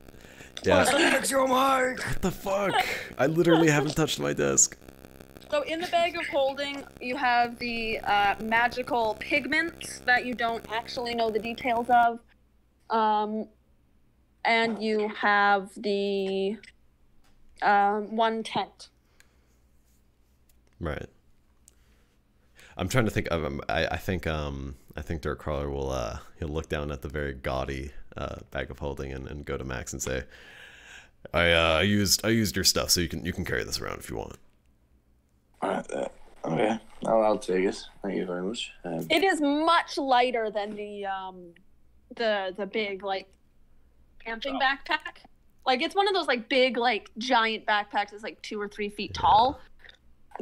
Yeah. Fix your mic! What the fuck? I literally haven't touched my desk. So in the bag of holding, you have the magical pigments that you don't actually know the details of, and you have the 1 tent. Right. I'm trying to think of. I think Dirtcrawler will he'll look down at the very gaudy bag of holding and go to Max and say, I used your stuff, so you can carry this around if you want. Alright, Okay, I'll take it. Thank you very much. It is much lighter than the big like camping backpack. Like it's one of those like big like giant backpacks that's like 2 or 3 feet tall.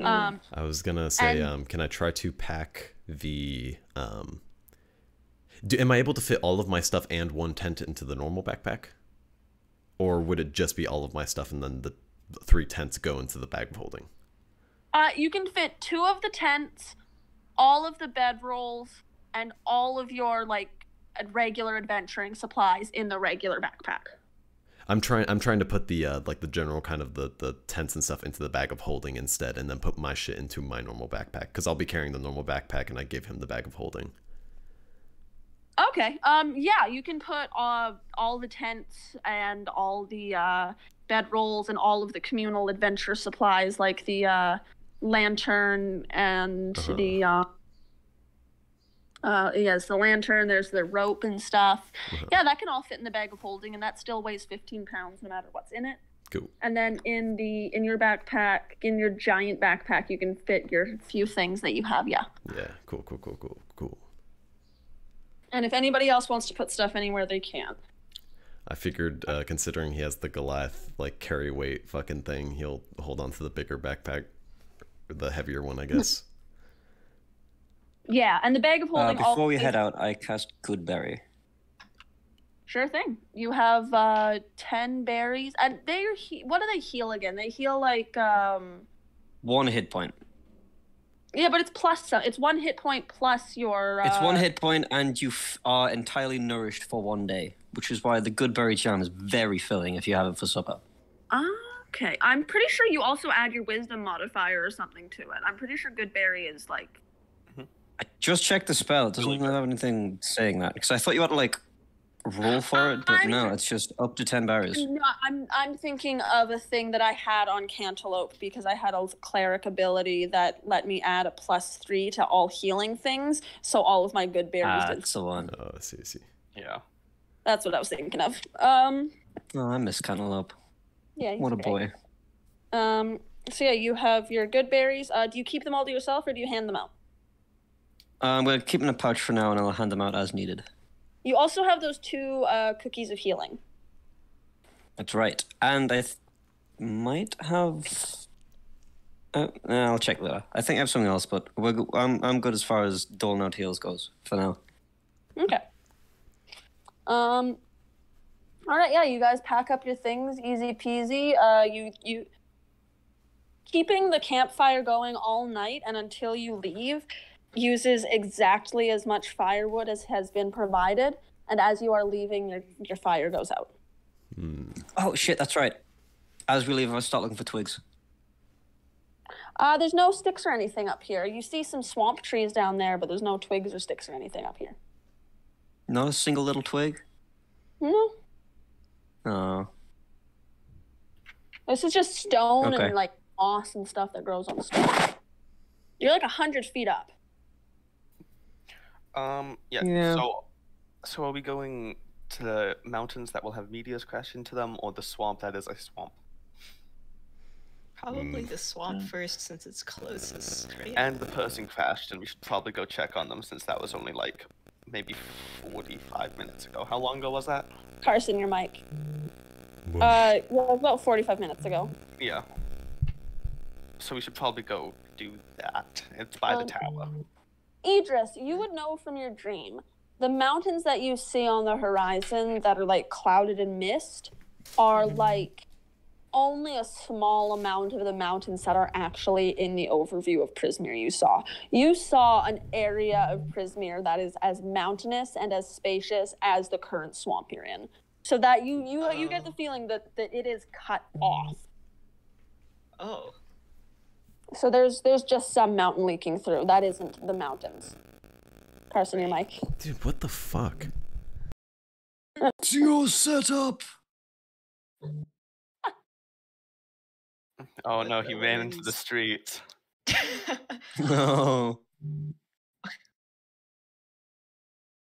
I was gonna say, can I try to pack the am I able to fit all of my stuff and one tent into the normal backpack? Or would it just be all of my stuff and then the 3 tents go into the bag of holding? You can fit 2 of the tents, all of the bedrolls, and all of your like regular adventuring supplies in the regular backpack. I'm trying to put the like the general kind of the tents and stuff into the bag of holding instead, and then put my shit into my normal backpack, because I'll be carrying the normal backpack and I give him the bag of holding. Okay. Yeah, you can put all the tents and all the bedrolls and all of the communal adventure supplies, like the lantern and the the lantern. There's the rope and stuff. Yeah, that can all fit in the bag of holding, and that still weighs 15 pounds no matter what's in it. Cool. And then in your backpack, in your giant backpack, you can fit your few things that you have. Yeah. Yeah. Cool. And if anybody else wants to put stuff anywhere, they can. I figured, considering he has the Goliath like carry weight fucking thing, he'll hold on to the bigger backpack, or the heavier one, I guess. Yeah, and the bag of holding. Before we head out, I cast Goodberry. Sure thing. You have 10 berries, and what do they heal again? They heal like 1 hit point. Yeah, but it's plus. It's 1 hit point plus your. It's 1 hit point, and you are entirely nourished for 1 day, which is why the Goodberry jam is very filling if you have it for supper. Okay, I'm pretty sure you also add your wisdom modifier or something to it. I'm pretty sure Goodberry is like. I just checked the spell. It doesn't have anything saying that, because I thought you had to like roll for it, but no, it's just up to 10 berries. No, I'm thinking of a thing that I had on Cantaloupe, because I had a cleric ability that let me add a +3 to all healing things, so all of my good berries did. That's the one. Oh, I see. Yeah. That's what I was thinking of. Oh, I miss Cantaloupe. Yeah. What a boy. So yeah, you have your good berries. Do you keep them all to yourself, or do you hand them out? I'm going to keep them in a pouch for now, and I'll hand them out as needed. You also have those 2 cookies of healing. That's right. And I might have... I'll check later. I think I have something else, but I'm good as far as Dole Note Heals goes for now. Okay. All right, yeah, you guys pack up your things, easy peasy. You keeping the campfire going all night and until you leave uses exactly as much firewood as has been provided, and as you are leaving, your fire goes out. Oh shit, that's right. As we leave, I'll start looking for twigs. There's no sticks or anything up here. You see some swamp trees down there, but there's no twigs or sticks or anything up here. Not a single little twig? No. Oh. This is just stone Okay. and like moss and stuff that grows on stone. You're like 100 feet up. Yeah. So are we going to the mountains that will have meteors crash into them, or the swamp that is a swamp? Probably the swamp first, since it's closest, right? And the person crashed, and we should probably go check on them, since that was only like maybe 45 minutes ago. How long ago was that? Carson, your mic. Well, about 45 minutes ago. Yeah. So we should probably go do that. It's by the tower. Idris, you would know from your dream, the mountains that you see on the horizon that are like clouded in mist are like only a small amount of the mountains that are actually in the overview of Prismeer you saw. You saw an area of Prismeer that is as mountainous and as spacious as the current swamp you're in. So that you get the feeling that it is cut off. Oh. So there's just some mountain leaking through. That isn't the mountains. Carson, your mic. Dude, what the fuck? It's your setup. Oh no, he ran into the streets. No.